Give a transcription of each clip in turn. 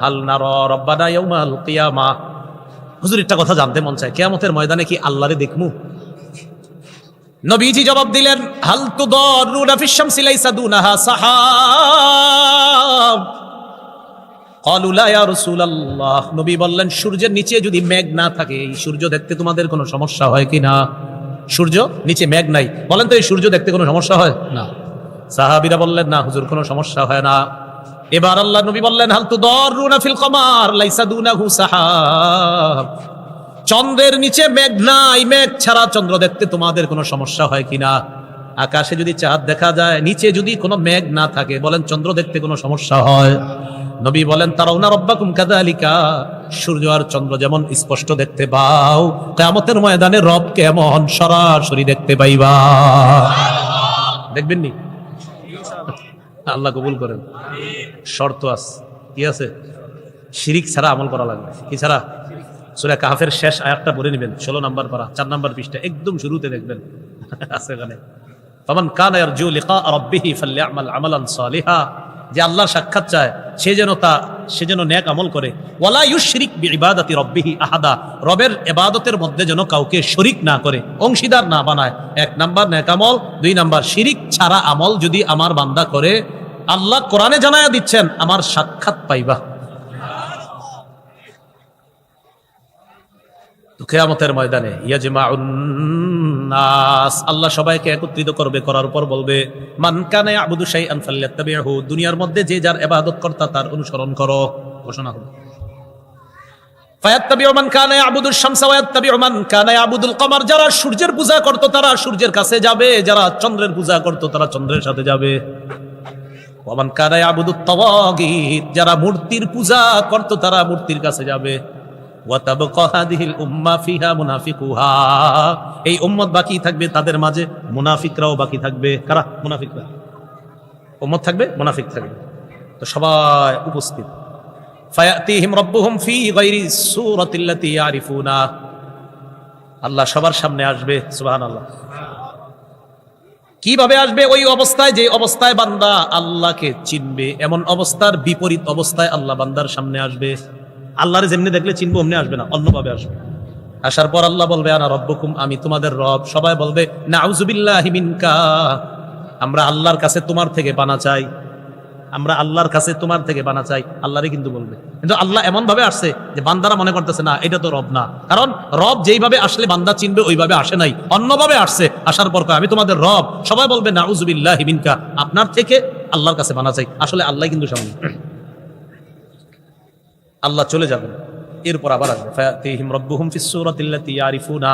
হাল নারা রাব্বানা ইয়াউমাল কিয়ামাহ। হুজুর একটা কথা জানতে মন চায়, কিয়ামতের ময়দানে কি আল্লাহরে দেখমু? নবীজি জবাব দিলেন, হাল তুদাররুনা ফিশ শামসি লাইসা দুনাহা সাহাব। ক্বালু লা ইয়া রাসূলুল্লাহ। নবী বললেন, সূর্যের নিচে যদি মেঘ না থাকে, এই সূর্য দেখতে তোমাদের কোনো সমস্যা হয় কিনা? সূর্য নিচে মেঘ নাই, বলেন তো এই সূর্য দেখতে কোনো সমস্যা হয় না? সাহাবীরা বললেন, না হুজুর কোনো সমস্যা হয় না। এবার আল্লাহ নবী বললেন, হাল তুদাররুনা ফিল কমার লাইসা দুনাহু সাহাব। চন্দ্রের নিচে মেঘ নাই, মেঘ ছাড়া চন্দ্র দেখতে তোমাদের কোনো সমস্যা হয় কিনা? আকাশে যদি চাঁদ দেখা যায়, নিচে যদি কোনো মেঘ না থাকে, বলেন চন্দ্র দেখতে কোনো সমস্যা হয়? নবী বলেন, তারাউনা রাব্বাকুম কাযালিকা। সূর্য আর চন্দ্র যেমন স্পষ্ট দেখতে পাও, কিয়ামতের ময়দানে রব কেমন সরাসরি দেখতে পাইবা। দেখবেন নি? আল্লাহ কবুল করেন। শর্ত আছে, কি আছে? শিরিক ছাড়া আমল করা লাগবে। কি ছাড়া? সূরা কাহফের শেষ আয়াতটা পড়ে নেবেন, 16 নম্বর পারা, 4 নম্বর পৃষ্ঠা, একদম শুরুতে দেখবেন আছে এখানে, ফামান কানা ইয়ারজু লিকা রাব্বিহি ফালইআমাল আমালান সালিহা। যে আল্লাহর সাক্ষাৎ চায় সে যেন নেক আমল করে। ওয়ালা ইউশরিক বিইবাদাতি রাব্বিহি আহাদা। রবের ইবাদতের মধ্যে যেন কাউকে শরীক না করে, অংশীদার না বানায়। 1 নাম্বার নেক আমল, 2 নাম্বার শিরিক ছাড়া আমল যদি আমার বান্দা করে, আল্লাহ কোরআনে জানায়া দিচ্ছেন, আমার সাক্ষাৎ পাইবা। কিয়ামতের ময়দানে ইয়াজমাউন নাস, আল্লাহ সবাইকে একত্রিত করবে, করার পর বলবে, মান কানা ইয়াবুদু শাইআন ফালইয়াত্তাবিহু। দুনিয়ার মধ্যে যে যার ইবাদত কর্তা তার অনুসরণ করো। ঘোষণা হলো, ফায়াত্তাবিউ মান কানা ইয়াবুদুশ শামসা ওয়া ইয়াত্তাবিউ মান কানা ইয়াবুদুল কমার। যারা সূর্যের পূজা করত তারা সূর্যের কাছে যাবে, যারা চন্দ্রের পূজা করত তারা চন্দ্রের সাথে যাবে। ওয়া মান কানা ইয়াবুদুত তাওয়াগীত। যারা মূর্তির পূজা করত তারা মূর্তির কাছে যাবে। ওয়াতাবকা হাদিহিল উম্মাহ ফিহা মুনাফিকুহা। এই উম্মত বাকি থাকবে, তাদের মাঝে মুনাফিকরাও বাকি থাকবে। কারা? মুনাফিকরা। উম্মত থাকবে, মুনাফিক থাকবে। তো সবাই উপস্থিত। ফায়াতিহিম রাব্বুহুম ফি গায়রি সূরাতিল্লাতী ইয়ারিফুনা। আল্লাহ সবার সামনে আসবে। সুবহানাল্লাহ। কিভাবে আসবে? ওই অবস্থায়, যে অবস্থায় বান্দা আল্লাহকে চিনবে, এমন অবস্থার বিপরীত অবস্থায় আল্লাহ বান্দার সামনে আসবে। আল্লাহরে যেমনি দেখলে চিনবো অমনি আসবে না, অন্যভাবে আসবে। আসার পর আল্লাহ বলবে, আনা রব্বুকুম, আমি তোমাদের রব। সবাই বলবে, নাউযু বিল্লাহি মিনকা। আমরা আল্লাহর কাছে তোমার থেকে পানা চাই, আমরা আল্লাহর কাছে তোমার থেকে পানা চাই। আল্লাহরই কিন্তু বলবে, কিন্তু আল্লাহ এমন ভাবে আসছে যে বান্দারা মনে করতেছে না এটা তো রব না। কারণ রব যেইভাবে আসলে বান্দা চিনবে ওইভাবে আসে নাই, অন্যভাবে আসছে। আসার পর আমি তোমাদের রব। সবাই বলবে, নাউযু বিল্লাহি মিনকা, আপনার থেকে আল্লাহর কাছে পানা চাই। আসলে আল্লাহ কিন্তু সামনে। আল্লাহ চলে যাবেন, এরপর আবার আসবে। ফায়াতিহিম রাব্বুহুম ফিস সূরাতিল্লাতী ইয়ারিফুনা।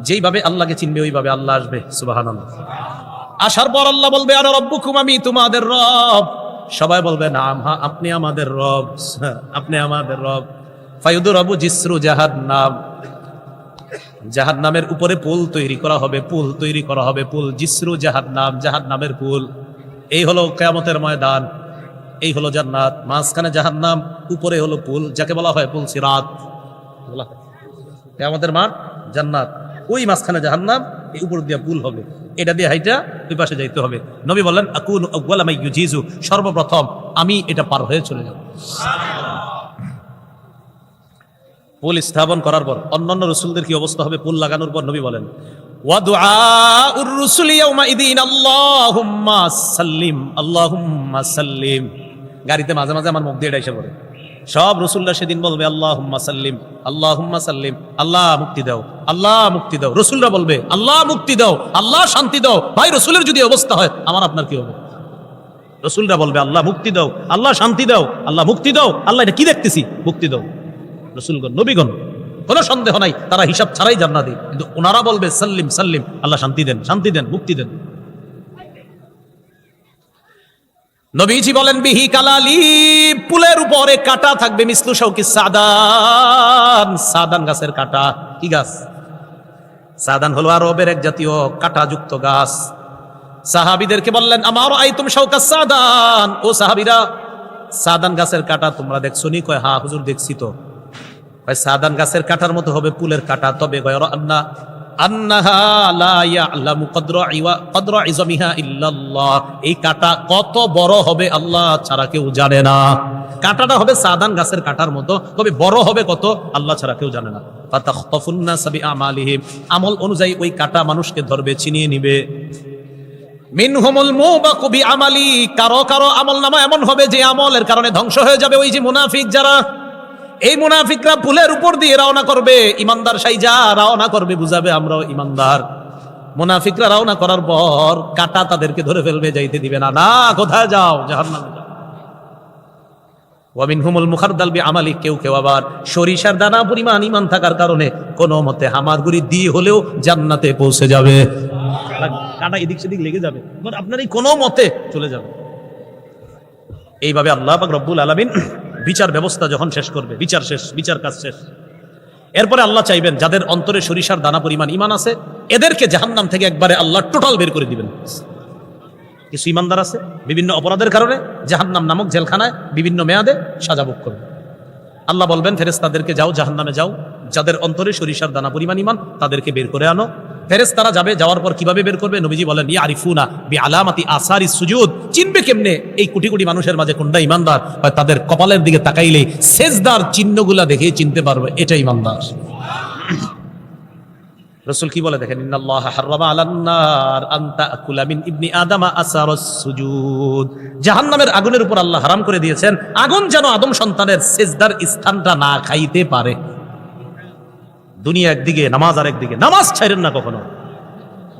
যেইভাবে আল্লাহকে চিনবে ওইভাবে আল্লাহ আসবে। সুবহানাল্লাহ। আসার পর আল্লাহ বলবে, আনা রব্বুকুম, আমি তোমাদের রব। সবাই বলবে, নাম, হ্যাঁ আপনি আমাদের রব, আপনি আমাদের রব। ফায়ুদরাবু জিসরু জাহান্নাম। জাহান্নামের উপরে পুল তৈরি করা হবে, পুল তৈরি করা হবে, পুল। জিসরু জাহান্নাম, জাহান্নামের পুল। এই হলো কিয়ামতের ময়দান, এই হলো জান্নাত, মাঝখানে জাহান্নাম, উপরে হলো পুল, যাকে বলা হয় পুল সিরাত। কিয়ামতের মাঠ জান্নাত, ওই মাঝখানে জাহান্নাম, এই উপর দিয়ে পুল হবে, এটা দিয়ে হাইটা ওই পাশে যাইতে হবে। নবী বললেন, আকুনু আউয়ালা মা ইউজিজু, সর্বপ্রথম আমি এটা পার হয়ে চলে যাব। পুল স্থাপন করার পর অন্যান্য রাসূলদের কি অবস্থা হবে? পুল লাগানোর পর নবী বলেন, ওয়া দুআউর রুসুলি ইয়াউমা ইদিন আল্লাহুম্মা সাল্লিম, আল্লাহুম্মা সাল্লিম। গাড়িতে মাঝে মাঝে আমার মুখ দিয়ে এটা এসে পড়ে। সব রাসূলরা সেদিন বলবে, আল্লাহুম্মা সাল্লিম, আল্লাহুম্মা সাল্লিম, আল্লাহ মুক্তি দাও, আল্লাহ মুক্তি দাও। রাসূলরা বলবে, আল্লাহ মুক্তি দাও, আল্লাহ শান্তি দাও। ভাই রাসূলের যদি অবস্থা হয়, আমার আপনার কি হবে? রাসূলরা বলবে, আল্লাহ মুক্তি দাও, আল্লাহ শান্তি দাও, আল্লাহ মুক্তি দাও। আল্লাহ এটা কি দেখতেছি? মুক্তি দাও। রাসূলগণ, নবীগণ, কোনো সন্দেহ নাই তারা হিসাব ছাড়াই জান্নাতি, কিন্তু ওনারা বলবে, সাল্লিম সাল্লিম, আল্লাহ শান্তি দেন, শান্তি দেন, মুক্তি দেন। নবীজি বলেন, বিহি কালালি, পুলের উপরে কাটা থাকবে, মিসলু শাউকি সাদান, সাদান গাছের কাটা। কি গাছ? সাদান হলো আরবের এক জাতীয় কাঁটাযুক্ত গাছ। সাহাবীদেরকে বললেন, আমার আইতুম শাউকা সাদান, ও সাহাবীরা, সাদান গাছের কাটা তোমরা দেখছো নি? কয়, হ্যাঁ হুজুর দেখছি তো। সাদান গাছের কাটার মতো হবে পুলের কাটা, তবে গয়র আন্না আন্নাহা লা ইয়ালামু কদরা ইজামিহা ইল্লাল্লাহ, এই কাঁটা কত বড় হবে আল্লাহ ছাড়া কেউ জানে না। কাঁটাটা হবে সাধারণ গাছের কাঁটার মতো, তবে বড় হবে কত আল্লাহ ছাড়া কেউ জানে না। ফাতাখতাফুন নাস বিআমালিহিম, আমল অনুযায়ী ওই কাঁটা মানুষকে ধরবে, ছিনিয়ে নিবে। মিনহুমুল মুবাকু বিআমালি, কারো কারো আমলনামা এমন হবে যে আমলের কারণে ধ্বংস হয়ে যাবে। ওই যে মুনাফিক যারা, এই মুনাফিকরা পুলের উপর দিয়ে রওনা করবে, ইমানদার সাইজা রওনা করবে, বুঝাবে আমরাও ইমানদার। মুনাফিকরা রওনা করার পর কাঁটা তাদেরকে ধরে ফেলবে, যাইতে দিবে না। না, কোথায় যাও? জাহান্নামে যাও। ওয়া মিনহুমুল মুখারদাল বিআমালি, কেউ কেউ আবার সরিষার দানা পরিমাণ ঈমান থাকার কারণে কোনো মতে হামাগুড়ি দিয়ে হলেও জান্নাতে পৌঁছে যাবে। কাঁটা এদিক সেদিক লেগে যাবে, আপনার এই কোনো মতে চলে যাবে। এইভাবে আল্লাহ পাক রব্বুল আলামিন বিচার ব্যবস্থা যখন শেষ করবে, বিচার শেষ, বিচার কাজ শেষ, এরপরে আল্লাহ চাইবেন যাদের অন্তরে সরিষার দানা পরিমাণ ঈমান আছে এদেরকে জাহান্নাম থেকে একবারে আল্লাহ টোটাল বের করে দিবেন। কিছু ঈমানদার আছে বিভিন্ন অপরাধের কারণে জাহান্নাম নামক জেলখানায় বিভিন্ন মেয়াদে সাজা ভোগ করবে। আল্লাহ বলবেন ফেরেশতাদেরকে, যাও জাহান্নামে যাও, যাদের অন্তরে সরিষার দানা পরিমাণ ঈমান তাদেরকে বের করে আনো। ফেরেশতারা যাবে, যাওয়ার পর কিভাবে বের করবে? নবীজি বলেন ইয়ারিফুনা বিআলামাতি আসারিস সুজুদ, চিনবে কেমনে এই কোটি কোটি মানুষের মাঝে কোনটা ঈমানদার? হয় তাদের কপালের দিকে তাকাইলে সেজদার চিহ্নগুলা দেখে চিনতে পারবে এটা ঈমানদার। রাসূল কি বলে দেখেন, ইন্নাল্লাহা হাররামা আলান নার আন তাকুলা মিন ইবনি আদামা আসারাস সুজুদ, জাহান্নামের আগুনের উপর আল্লাহ হারাম করে দিয়েছেন আগুন যেন আদম সন্তানের সেজদার স্থানটা না খাইতে পারে। দুনিয়া একদিকে, নামাজ আর একদিকে, নামাজ ছাইরেন না কখনো,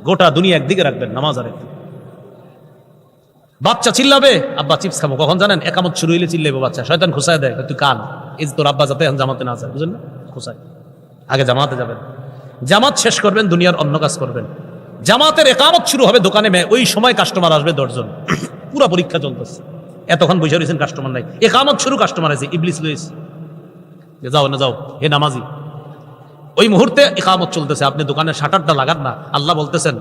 গোটা দুনিয়া একদিকে রাখবেন, নামাজ আর একদিকে। বাচ্চা চিল্লাবে, আব্বা চিপস খাবো, কখন জানেন? একামত শুরু হইলে চিল্লাবে বাচ্চা, শয়তান খুসায় দেয়, তুই কান, এই তোর আব্বা যাতে জামাতে না যায়, বুঝলেন না? খুসায়, আগে জামাতে যাবেন, জামাত শেষ করবেন, দুনিয়ার অন্য কাজ করবেন। জামাতের একামত শুরু হবে দোকানে, ওই সময় কাস্টমার আসবে 10 জন, পুরা পরীক্ষা চলতেছে, এতক্ষণ বসে রয়েছেন কাস্টমার নাই, একামত শুরু কাস্টমার আছে, ইবলিস লইছে, যাও না যাও হে নামাজি। ওই মুহূর্তে ইকামত চলতেছে, আপনি দোকানের শাটারটা লাগান না, আল্লাহ বলতেছেন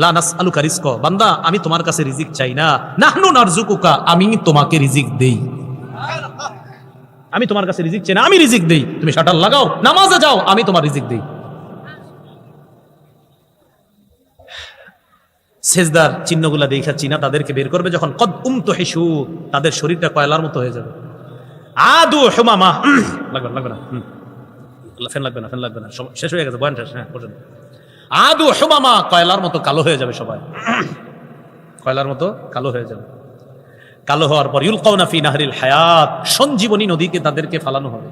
লা নাসআলুকা রিজকা, বান্দা আমি তোমার কাছে রিজিক চাই না, নাহনু নারযুকুকা, আমি তোমাকে রিজিক দেই। আমি তোমার কাছে রিজিক চাই না, আমি রিজিক দেই। তুমি শাটার লাগাও, নামাজে যাও, আমি তোমার রিজিক দেই। সেজদার চিহ্নগুলা দেখা চিনা তাদেরকে বের করবে যখন, কদ উমতুহিশু, তাদের শরীরটা কয়লার মতো হয়ে যাবে। আদু হুমামা, লাগবে না ফ্যান লাগবে না, ফ্যান লাগবে না, শেষ হয়ে গেছে বয়ান শেষ। হ্যাঁ, পর্যন্ত আদু হুমামা, কয়লার মতো কালো হয়ে যাবে সবাই, কয়লার মতো কালো হয়ে যাবে। কালো হওয়ার পর ইউলকাউনা ফি নাহরিল হায়াত, সঞ্জীবনী নদীকে তাদেরকে ফালানো হবে।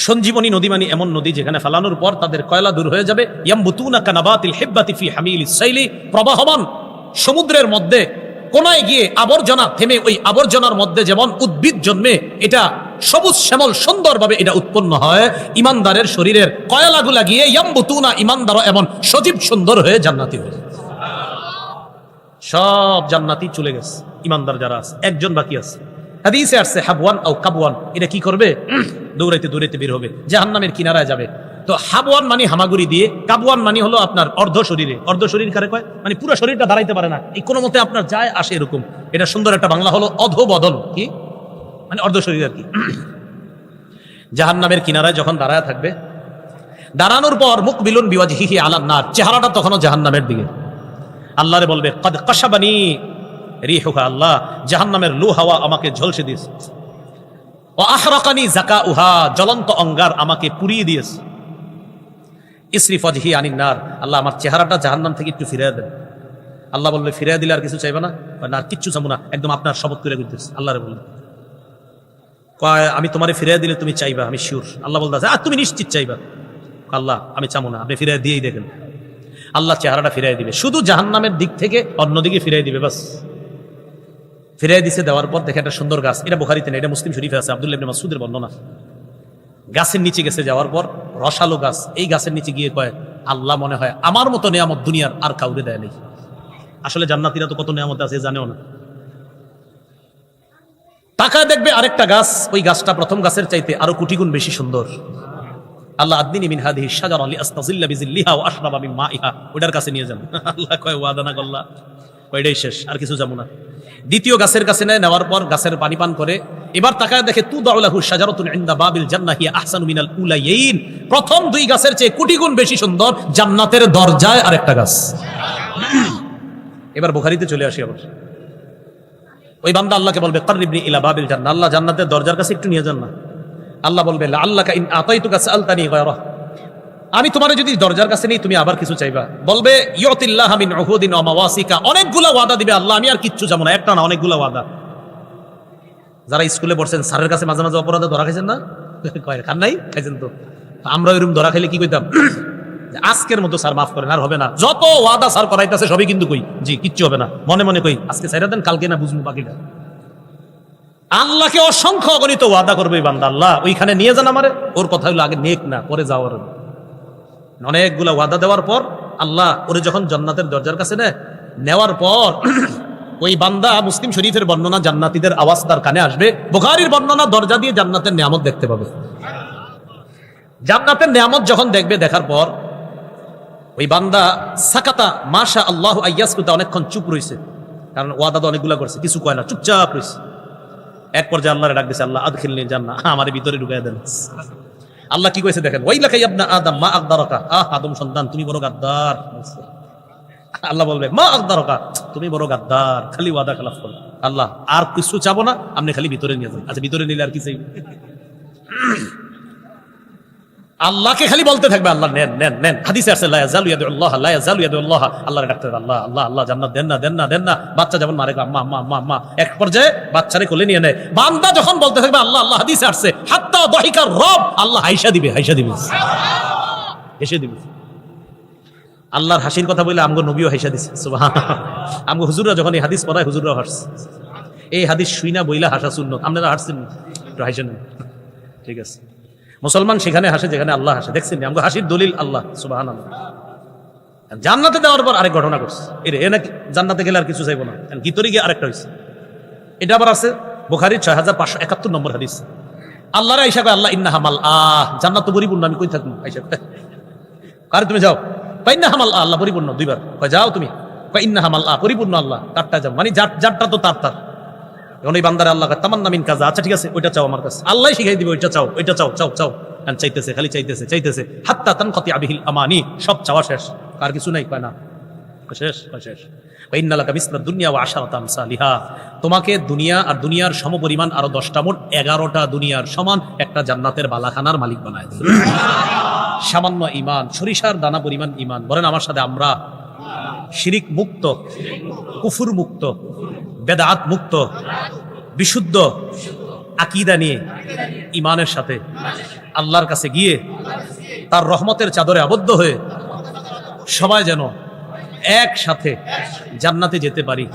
সঞ্জীবনী নদী মানে এমন নদী যেখানে ফালানোর পর তাদের কয়লা দূর হয়ে যাবে। ইয়ামবুতুনা কানাবাতিল হিব্বাতি ফি হামিলিস সাইলি, প্রবাহমান সমুদ্রের মধ্যে কোনায় গিয়ে আবর্জনা থেমে, ওই আবর্জনার মধ্যে যেমন উদ্ভিদ জন্মে, এটা সবুজ শ্যামল সুন্দরভাবে এটা উৎপন্ন হয়, ইমানদারের শরীরের কয়লাগুলা গিয়ে ইয়ামবুতুনা, ইমানদারও এমন সজীব সুন্দর হয়ে জান্নাতি হয়ে যায়। সব জান্নাতি চলে গেছে, ইমানদার যারা আছে একজন বাকি আছে। হাদিসে আসছে হাবওয়ান আও কাবওয়ান, এটা কি করবে? দৌড়াইতে দৌড়াইতে বের হবে, জাহান্নামের কিনারায় যাবে। তো হাবওয়ান মানে হামাগুড়ি দিয়ে, কাবওয়ান মানে হলো আপনার অর্ধ শরীরে। অর্ধ শরীর কারে কয়? মানে পুরো শরীরটা দাঁড়াইতে পারে না, এই কোনো মতে আপনার যায় আসে এরকম। এটা সুন্দর একটা বাংলা হলো অধোবদন, কি মানে অর্ধ শরীর আর কি। জাহান্নামের কিনারায় যখন দাঁড়ায় থাকবে, দাঁড়ানোর পর মুকবিলুন বিওয়াজহিহি আলান নার, চেহারাটা তখনও জাহান্নামের দিকে। আল্লাহরে বলবে কদ কাশাবানি রিহুহা, আল্লাহ জাহান্নামের লু হাওয়া আমাকে ঝলসে দিয়েছে। ও আহরাকানি যাকাউহা, জ্বলন্ত অঙ্গার আমাকে পুড়িয়ে দিয়েছে। ইসরিফ ওয়াজহি আনিন নার, আল্লাহ আমার চেহারাটা জাহান্নাম থেকে একটু ফিরিয়ে দেন। আল্লাহ বলবে ফিরিয়ে দিলে আর কিছু চাইবে না? না, আর কিচ্ছু চাবো না, একদম আপনার শপথ করে দিতেছে। আল্লাহরে বলবে কয় আমি তোমারে ফিরিয়ে দিলে তুমি চাইবা, আমি শিওর। আল্লাহ বলতে আর তুমি নিশ্চিত চাইবা? আল্লাহ আমি চাবো না, আপনি ফিরিয়ে দিয়েই দেখেন। আল্লাহ চেহারাটা ফিরিয়ে দিবে, শুধু জাহান্নামের দিক থেকে অন্যদিকে ফিরিয়ে দিবে, বাস। ফিরিয়ে দিছে, দেওয়ার পর দেখে একটা সুন্দর গাছ, এটা বুখারীতে না, এটা মুসলিম শরীফে আছে, আব্দুল্লাহ ইবনে মাসউদের বর্ণনা। গাছের নিচে গেছে, যাওয়ার পর রসালো গাছ, এই গাছের নিচে গিয়ে কয় আল্লাহ মনে হয় আমার মতো নিয়ামত দুনিয়ার আর কাউরে দেয় নেই। আসলে জান্নাতীরা তো কত নিয়ামত আছে জানেও না। তাকায় দেখবে আরেকটা গাছ, ওই গাছটা প্রথম গাছের চাইতে আরো কোটি গুণ বেশি সুন্দর। আল্লাহ আদনিনি মিন হাদিহি শাজারা লিআস্তাযিল্লা বিযিল্লিহা ওয়া আশরাবা মিন মাইহা, ওটার কাছে নিয়ে যান। আল্লাহ কয় ওয়াদা না করলা, ওইটাই শেষ, আর কিছু যাবো না। দ্বিতীয় গাছের কাছে নেওয়ার পর গাছের পানি পান করে এবার তাকায় দেখে তুদাউলাহু শাজারাতুন ইনদা বাবিল জান্নাহ হিয়া আহসানু মিনাল উলাইয়িন, প্রথম দুই গাছের চেয়ে কোটি গুণ বেশি সুন্দর জান্নাতের দরজায় আরেকটা গাছ। এবার বুখারীতে চলে আসি। আবার ওই বান্দা আল্লাহকে বলবে কাররিবনি ইলা বাবিল জান্নাহ, আল্লাহ জান্নাতের দরজার কাছে একটু নিয়ে যান না। আল্লাহ বলবে লাআল্লাকা ইন আতাইতুকা সাআলতানি গায়রা, আমি তোমারে যদি দরজার কাছে নেই তুমি আবার কিছু চাইবা। বলবে ইউতিল্লাহা মিন উহুদিন ওয়া মাওয়াসিকা, অনেকগুলা ওয়াদা দিবে আল্লাহ, আমি আর কিচ্ছু চাবো না, একটা না অনেকগুলা ওয়াদা। যারা স্কুলে পড়ছেন স্যারের কাছে মাঝে মাঝে অপরাধে ধরা খাইছেন না? কয় খান নাই, খাইছেন তো। আমরা ওইরকম ধরা খাইলে কি কইতাম, আজকের মতো স্যার মাফ করেন, আর হবে না। যত ওয়াদা স্যার করাইতেছে সবই কিন্তু কই জি কিচ্ছু হবে না, মনে মনে কই আজকে ছাইরা দেন, কালকে না বুঝবো বাকিটা। আল্লাহকে অসংখ্য অগণিত ওয়াদা করবে বান্দা, আল্লাহ ওইখানে নিয়ে যান আমারে। ওর কথা হলো আগে নেক না পরে যাওয়ার। অনেকগুলা ওয়াদা দেওয়ার পর আল্লাহ ওরে যখন জান্নাতের দরজার কাছে নেওয়ার পর ওই বান্দা, মুসলিম শরীফের বর্ণনা, জান্নাতীদের আওয়াজ তার কানে আসবে, বুখারীর বর্ণনা দরজা দিয়ে জান্নাতের নিয়ামত দেখতে পাবে। জান্নাতের নিয়ামত যখন দেখবে, দেখার পর ওই বান্দা সাকাতা মাশা আল্লাহ আইয়াসকুতা, অনেকক্ষণ চুপ রইছে, কারণ ওয়াদা তো অনেকগুলা করছে, কিছু কয় না, চুপচাপ রইছে। এক পর্যায়ে আল্লাহরে ডাক দিছে, আল্লাহ আদখিলনি জান্নাহ, আমারে ভিতরে ঢুকাইয়া দেন। আল্লাহ কি কইছে দেখেন, ওয়াইলাকা ইয়া ইবনা আদম মা আকদারাকা, আদম সন্তান তুমি বড় গাদ্দার। আল্লাহ বলবে মা আকদারাকা, তুমি বড় গাদ্দার, খালি ওয়াদা খেলাফ করো। আল্লাহ আর কিছু চাবো না, আপনি খালি ভিতরে নিয়ে যান। আচ্ছা ভিতরে নিলে আর কি চাইবে? আল্লাহকে খালি বলতে থাকবে আল্লাহ নেন নেন নেন। হাদিসে আছে লা ইয়াজালু ইয়াদুল্লাহ লা ইয়াজালু ইয়াদুল্লাহ, আল্লাহর ডাকতে আল্লাহ আল্লাহ আল্লাহ জান্নাত দেন না দেন না দেন না। বাচ্চা যেমন মারে আম্মা আম্মা আম্মা আম্মা, এক পর্যায়ে বাচ্চারে কোলে নিয়ে নেয়। বান্দা যখন বলতে থাকবে আল্লাহ আল্লাহ, হাদিসে আসছে হাত্তা দাহিকার রব, আল্লাহ হাইসা দিবে, হাইসা দিবে, হেসে দিবে। আল্লাহর হাসির কথা বলে আমগো নবীও হাইসা দিছে সুবহানাল্লাহ। আমগো হুজুররা যখন এই হাদিস পড়ায় হুজুররাও হাসছে। এই হাদিস শুইনা বইলা হাসা সুন্নাত, আপনারা হাসছেন একটু হাইসা নেন, ঠিক আছে। মুসলমান সেখানে হাসে যেখানে আল্লাহ হাসে, দেখছেন আমগো হাসির দলিল আল্লাহ সুবহানাল্লাহ। জান্নাতে দেওয়ার পর আরেক ঘটনা করছে, এ নাকি জান্নাতে গেলে আর কিছু চাইবো না, ভিতরে গিয়ে আরেকটা হয়েছে। এটা আবার আছে বুখারীর 6571 নম্বর হাদিস। আল্লাহর আয়েশা কয় আল্লাহ ইন্নাহা মাল জান্নাত তো পরিপূর্ণ, আমি কই থাকবো? আয়েশা কারে তুমি যাও, কয় ইন্নাহা মাল আল্লাহ পরিপূর্ণ, দুইবার কয় যাও তুমি, কয় ইন্নাহা মাল পরিপূর্ণ, আল্লাহ তারটা যাও, মানে যারটা তো তার। এখন এই বান্দারে আল্লাহ কয় তামান্না মিন কাজা, আচ্ছা ঠিক আছে ওইটা চাও আমার কাছে, আল্লাহ শিখাই দিবে, ওইটা চাও, ওইটা চাও, চাও চাও। চাইতেছে খালি চাইতেছে চাইতেছে, হাত্তা তানকাতি বিহিল আমানি, সব চাওয়া শেষ, আর কিছু নাই, কয় না শেষ, শেষ। ইন্নালাকা মিসলাদ দুনিয়া ওয়া আশারাতা আমসালিহা, তোমাকে দুনিয়া আর দুনিয়ার সমপরিমাণ আরো 10টা, মোট 11টা দুনিয়ার সমান একটা জান্নাতের বালাখানার মালিক বানায় দেবে। সামান্য ঈমান, সরিষার দানা পরিমাণ ঈমান। বলেন আমার সাথে, আমরা শিরিক মুক্ত, কুফুর মুক্ত, বেদাত মুক্ত, বিশুদ্ধ আকীদা নিয়ে ঈমানের সাথে আল্লাহর কাছে গিয়ে তার রহমতের চাদরে আবদ্ধ হয়ে সবাই যেন একসাথে জান্নাতে যেতে পারি,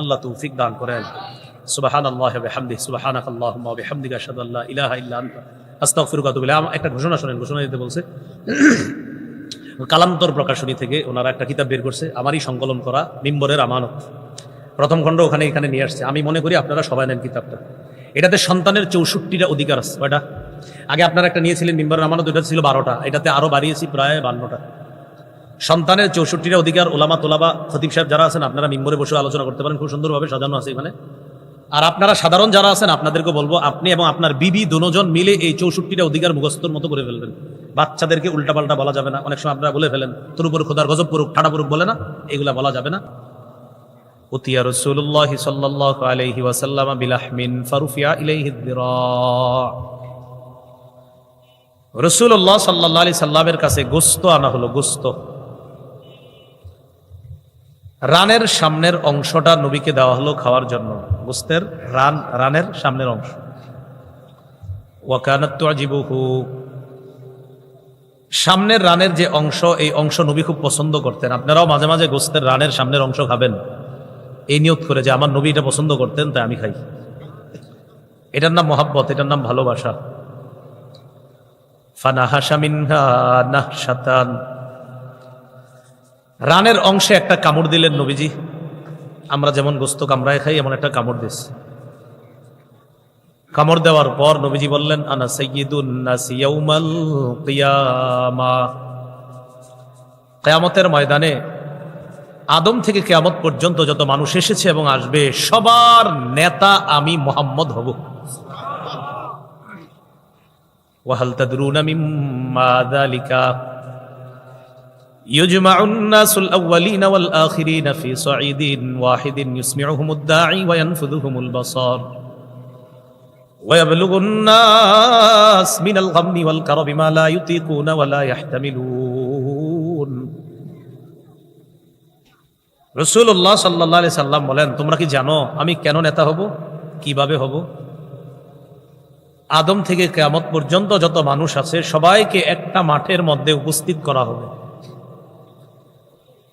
আল্লাহ তৌফিক দান করেন। সুবহানাল্লাহি ওয়া বিহামদিহি, সুবহানাকাল্লাহুম্মা ওয়া বিহামদিকা আশহাদু আল্লা ইলাহা ইল্লা আনতা আস্তাগফিরুকা ওয়া আতুবু ইলাইক। একটা ঘোষণা শোনেন, ঘোষণা দিতে বলছে। কালান্তর প্রকাশনী থেকে ওনারা একটা কিতাব বের করছে, আমারই সংকলন করা, মিম্বরের আমানত, প্রথম খণ্ড এখানে নিয়ে আসছে। আমি মনে করি আপনারা সবাই নেন কিতাবটা। এটাতে সন্তানের 64টা অধিকার আছে। কয়টা? আগে আপনারা একটা নিয়েছিলেন মিম্বরের আমানত, ওইটা ছিল 12টা, এটাতে আরো বাড়িয়েছি প্রায় 52টা। সন্তানের 64টা অধিকার। ওলামা তোলাবা খতিব সাহেব যারা আছেন আপনারা মিম্বরে বসে আলোচনা করতে পারেন, খুব সুন্দরভাবে সাজানো আছে এখানে। আর আপনারা সাধারণ যারা আছেন আপনাদেরকে বলবো, আপনি এবং আপনার বিবি দুজন মিলে এই 64টা অধিকার মুখস্থর মতো করে ফেলবেন। বাচ্চাদেরকে উল্টাপাল্টা বলা যাবে না, অনেক সময় আপনারা বলে ফেলেন তোর উপর খোদার গজব পড়ুক, ঠাডা পড়ুক বলে না, এগুলা বলা যাবে না। উতিয়া রাসূলুল্লাহি সাল্লাল্লাহু আলাইহি ওয়াসাল্লাম বিলাহমিন ফারুফিয়া ইলাইহি যিরা, রাসূলুল্লাহ সাল্লাল্লাহু আলাইহি সাল্লামের কাছে গোশত আনা হলো। গোশত, রানের সামনের অংশটা নবীকে দেওয়া হলো খাওয়ার জন্য। গোশতের রানের সামনের অংশ। ওয়া কানাত তুজিবুহু, সামনের রানের যে অংশ, এই অংশ নবী খুব পছন্দ করতেন। আপনারাও মাঝে মাঝে গোশতের রানের সামনের অংশ খাবেন, এই নিয়ত করে যে আমার নবী এটা পছন্দ করতেন তাই আমি খাই। এটার নাম মহাব্বত, এটার নাম ভালোবাসা। ফানাহাশা মিনহা নাহশাতান, রানের অংশে একটা কামড় দিলেন নবীজি। আমরা যেমন গোস্ত কামড়ায় খাই, এমন একটা কামড় দিয়েছে। কামড় দেওয়ার পর নবীজি বললেন আনা সাইয়্যিদুন নাস ইয়াউমাল কিয়ামা, কিয়ামতের ময়দানে আদম থেকে কিয়ামত পর্যন্ত যত মানুষ এসেছে এবং আসবে সবার নেতা আমি মুহাম্মদ হব। ওয়াহাল তাদরুনা মিম্মা যালিকা ইউজমাউন নাসুল আউয়ালিনা ওয়াল আখিরিনা ফি সাঈদিন ওয়াহিদিন ইউসমিউহুমুদ দাঈ ওয়া ইয়ানফুযুহুমুল বাসার ওয়া ইয়াবলুগুন নাস মিনাল গাম্মি ওয়াল কারবি মা লা ইউতিকুনা ওয়া লা ইয়াহতামিলুন। রাসূলুল্লাহ সাল্লাল্লাহু আলাইহি সাল্লাম বলেন, তোমরা কি জানো আমি কেন নেতা হব, কিভাবে হব? আদম থেকে কিয়ামত পর্যন্ত যত মানুষ আছে সবাইকে একটা মাঠের মধ্যে উপস্থিত করা হবে।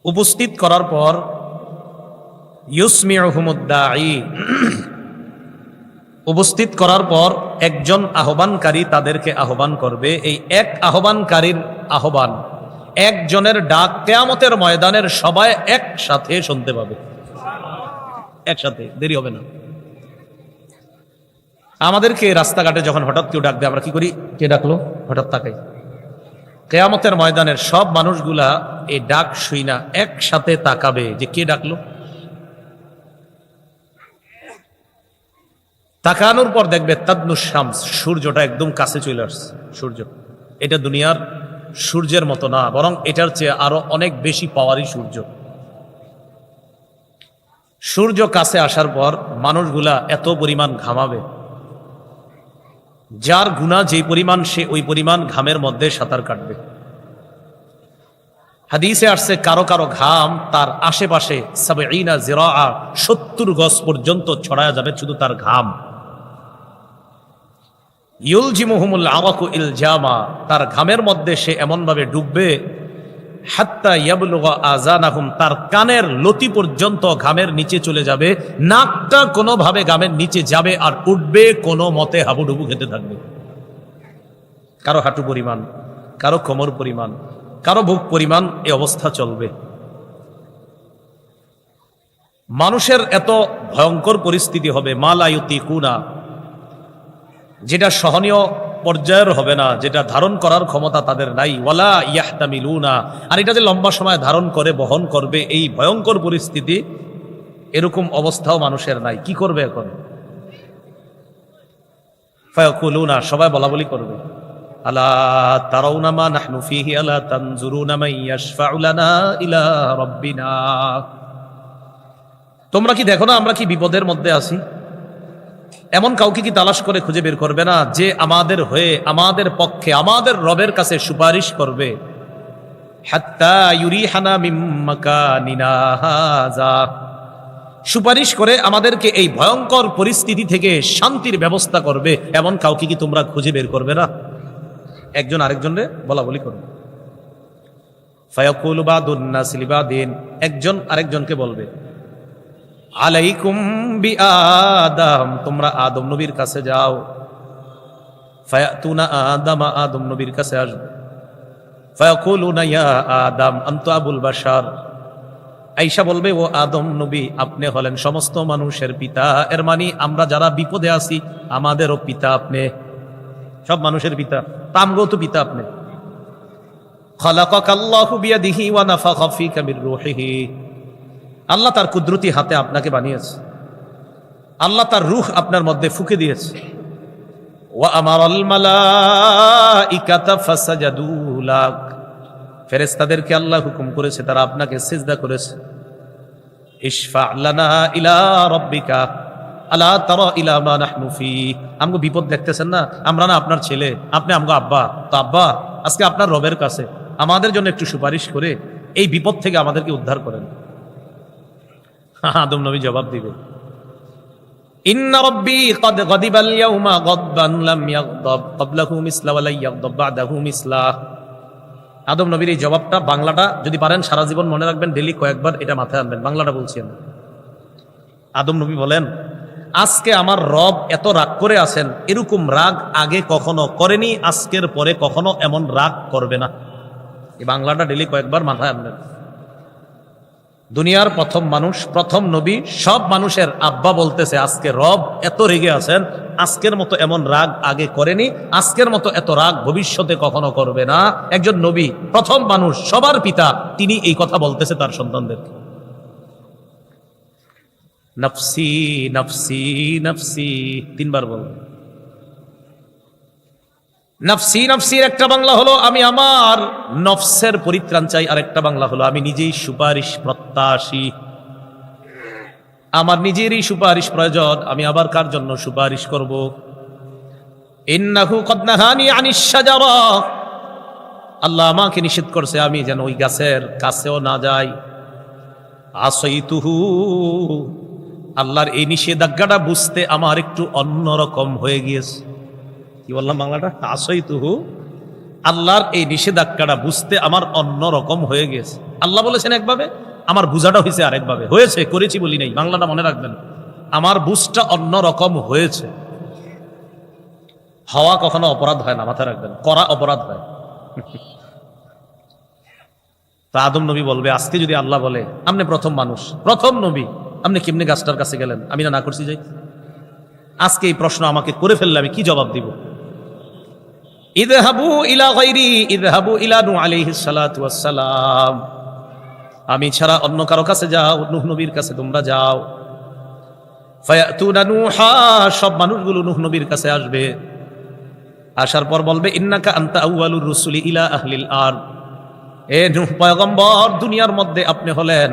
উপস্থিত করার পর ইউসমিউহুমুদ দাঈ, উপস্থিত করার পর একজন আহ্বানকারী তাদেরকে আহ্বান করবে। এই এক আহ্বানকারীর আহ্বান, একজনের ডাক কিয়ামতের ময়দানের সবাই একসাথে শুনতে পাবে, একসাথে, দেরি হবে না। আমাদেরকে রাস্তাঘাটে যখন হঠাৎ কেউ ডাক দেয় আমরা কি করি? কে ডাকলো? হঠাৎ তাকাই। কিয়ামতের ময়দানের সব মানুষগুলা এই ডাক শুই না একসাথে তাকাবে যে কে ডাকলো। তাকানোর পর দেখবে তাদনুস শামস, সূর্যটা একদম কাছে চলে আসছে। সূর্য এটা দুনিয়ার সূর্যের মতো না, বরং এটার চেয়ে আরো অনেক বেশি পাওয়ারই সূর্য। সূর্য কাছে আসার পর মানুষগুলা এত পরিমাণ ঘামাবে, যার গুনাহ যে পরিমাণ সে ওই পরিমাণ ঘামের মধ্যে সাঁতার কাটবে। হাদিসে আসছে কারো কারো ঘাম তার আশেপাশে 70 গজ পর্যন্ত ছড়ায়া যাবে, শুধু তার ঘাম। ইউলজিমুহুমুল আরাকু ইলজামা, তার ঘামের মধ্যে সে এমন ভাবে ডুববে হাত্তা ইয়াবলুগা আযানাহুম, তার কানের লতি পর্যন্ত ঘামের নিচে চলে যাবে, নাকটা কোনোভাবে ঘামের নিচে যাবে আর উঠবে, কোনো মতে হাবুডুবু খেতে থাকবে। কারো হাঁটু পরিমাণ, কারো কোমর পরিমাণ, কারো বুক পরিমাণ এই অবস্থা চলবে। মানুষের এত ভয়ঙ্কর পরিস্থিতি হবে, মা লা ইউতিকুনা, যেটা সহনীয় পর্যায়ের হবে না, যেটা ধারণ করার ক্ষমতা তাদের নাই। ওয়ালা ইয়াহতামিলুনা, আর এটা যে লম্বা সময় ধারণ করে বহন করবে এই ভয়ঙ্কর পরিস্থিতি, এরকম অবস্থাও মানুষের নাই। কি করবে এখন? ফায়াকুলুনা, সবাই বলা বলি করবে, আলা তারাউনা মা নাহনু ফীহি আলা তানজুরুনা মান ইয়াশফাউ লানা ইলা রাব্বিনা, তোমরা কি দেখো না আমরা কি বিপদের মধ্যে আছি? এমন কাউকে কি তালাশ করে খুঁজে বের করবে না যে আমাদের হয়ে, আমাদের পক্ষে, আমাদের রবের কাছে সুপারিশ করবে? হাত্তা ইউরিহানা মিম মাকানিনা হাযা, সুপারিশ করে আমাদেরকে এই ভয়ঙ্কর পরিস্থিতি থেকে শান্তির ব্যবস্থা করবে, এমন কাউকে কি তোমরা খুঁজে বের করবে না? একজন আরেকজনরে বলা বলি করবে। ফায়াকুলু বাদুন নাস লিবাদিন, একজন আরেকজনকে বলবে, আলাইকুম বিআদম, তোমরা আদম নবীর কাছে যাও। ফায়াতুনা আদম, আদম নবীর কাছে আসবে। ফায়াকুলুনা ইয়া আদম আনতা আবুল বাশার, আয়েশা বলবে, ও আদম নবী, আপনি হলেন সমস্ত মানুষের পিতা। এর মানে আমরা যারা বিপদে আছি আমাদেরও পিতা আপনি, সব মানুষের পিতা, তামগো তো পিতা আপনি। খালাকাকাল্লাহু বিয়াদিহি ওয়া নাফাখা ফীকা মির রূহিহি, আল্লাহ তার কুদরতি হাতে আপনাকে বানিয়েছে, আল্লাহ তার রূহ আপনার মধ্যে ফুঁকে দিয়েছে। ওয়া আমারাল মালাইকাতা ফাসাজাদু লাক, ফেরেশতাদেরকে আল্লাহ হুকুম করেছে তারা আপনাকে সিজদা করেছে। ইশফা লানা ইলা রাব্বিকা আলা তারা ইলা মা নাহনু ফি, আমগো বিপদ দেখতেছেন না, আমরা না আপনার ছেলে, আপনি আমগো আব্বা, তো আব্বা আজকে আপনার রবের কাছে আমাদের জন্য একটু সুপারিশ করে এই বিপদ থেকে আমাদেরকে উদ্ধার করেন। আদম নবী জবাব দিবে, ইন্না রাব্বী ক্বাদ গাদিবাল ইয়াওমা গাদবান লাম ইয়াগদাব ক্বাবলাহু মিসলা ওয়া লা ইয়াগদাব বা'দাহু মিসলা। আদম নবীর এই জবাবটা, বাংলাটা যদি পারেন সারা জীবন মনে রাখবেন, ডেইলি কয়েকবার এটা মাথায় আনবেন, বাংলাটা বলছেন। আদম নবী বলেন, আজকে আমার রব এত রাগ করে আছেন, এরকম রাগ আগে কখনো করেনি, আজকের পরে কখনো এমন রাগ করবে না। এই বাংলাটা ডেইলি কয়েকবার মাথায় আনবেন। দুনিয়ার প্রথম মানুষ, প্রথম নবী, সব মানুষের আব্বা বলতেছে আজকে রব এত রেগে আছেন, আজকের মতো এমন রাগ আগে করেনি, আজকের মতো এত রাগ ভবিষ্যতে কখনো করবে না। একজন নবী, প্রথম মানুষ, সবার পিতা, তিনি এই কথা বলতেছে তার সন্তানদেরকে। নফসি নফসি নফসি, তিনবার বলবে। নফসি নফসির একটা বাংলা হলো আমি আমার নফসের পরিত্রাণ চাই, আর একটা বাংলা হলো আমি নিজেই সুপারিশ প্রত্যাশী, আমার নিজেরই সুপারিশ প্রয়োজন, আমি আবার কার জন্য সুপারিশ করব। ইন্নাহু কদ নাহানি আনিশ শাজারা, আল্লাহ আমাকে নিষেধ করছে আমি যেন ওই গাছের কাছেও না যাই। আসাইতুহু, আল্লাহর এই নিষেধাজ্ঞাটা বুঝতে আমার একটু অন্যরকম হয়ে গিয়েছে। কি বললাম বাংলাটা? আসাইতুহু, আল্লাহর এই নিষেধাজ্ঞাটা বুঝতে আমার অন্যরকম হয়ে গিয়েছে। আল্লাহ বলেছেন একভাবে, আমার বুঝাটা হয়েছে আরেকভাবে। হয়েছে, করেছি বলি নাই, বাংলাটা মনে রাখবেন, আমার বুঝটা অন্যরকম হয়েছে। হওয়া কখনো অপরাধ হয় না, মাথায় রাখবেন, করা অপরাধ হয়। তা আদম নবী বলবে আজকে যদি আল্লাহ বলে আপনি প্রথম মানুষ, প্রথম নবী, আপনি কেমনে গাছটার কাছে গেলেন, আমি না করছি যাই? আজকে এই প্রশ্ন আমাকে করে ফেললে আমি কি জবাব দিব? ইযহাবু ইলা গায়রি ইযহাবু ইলা নূহ আলাইহিস সালাতু ওয়াস সালাম, আমি ছাড়া অন্য কারো কাছে যাও, নূহ নবীর কাছে তোমরা যাও। ফায়াতুনা নূহা, সব মানুষগুলো নূহ নবীর কাছে আসবে। আসার পর বলবে ইন্নাকা আনতা আউয়ালুর রুসুলি ইলা আহলিল আরদ, এ নূহ পয়গম্বর, দুনিয়ার মধ্যে আপনি হলেন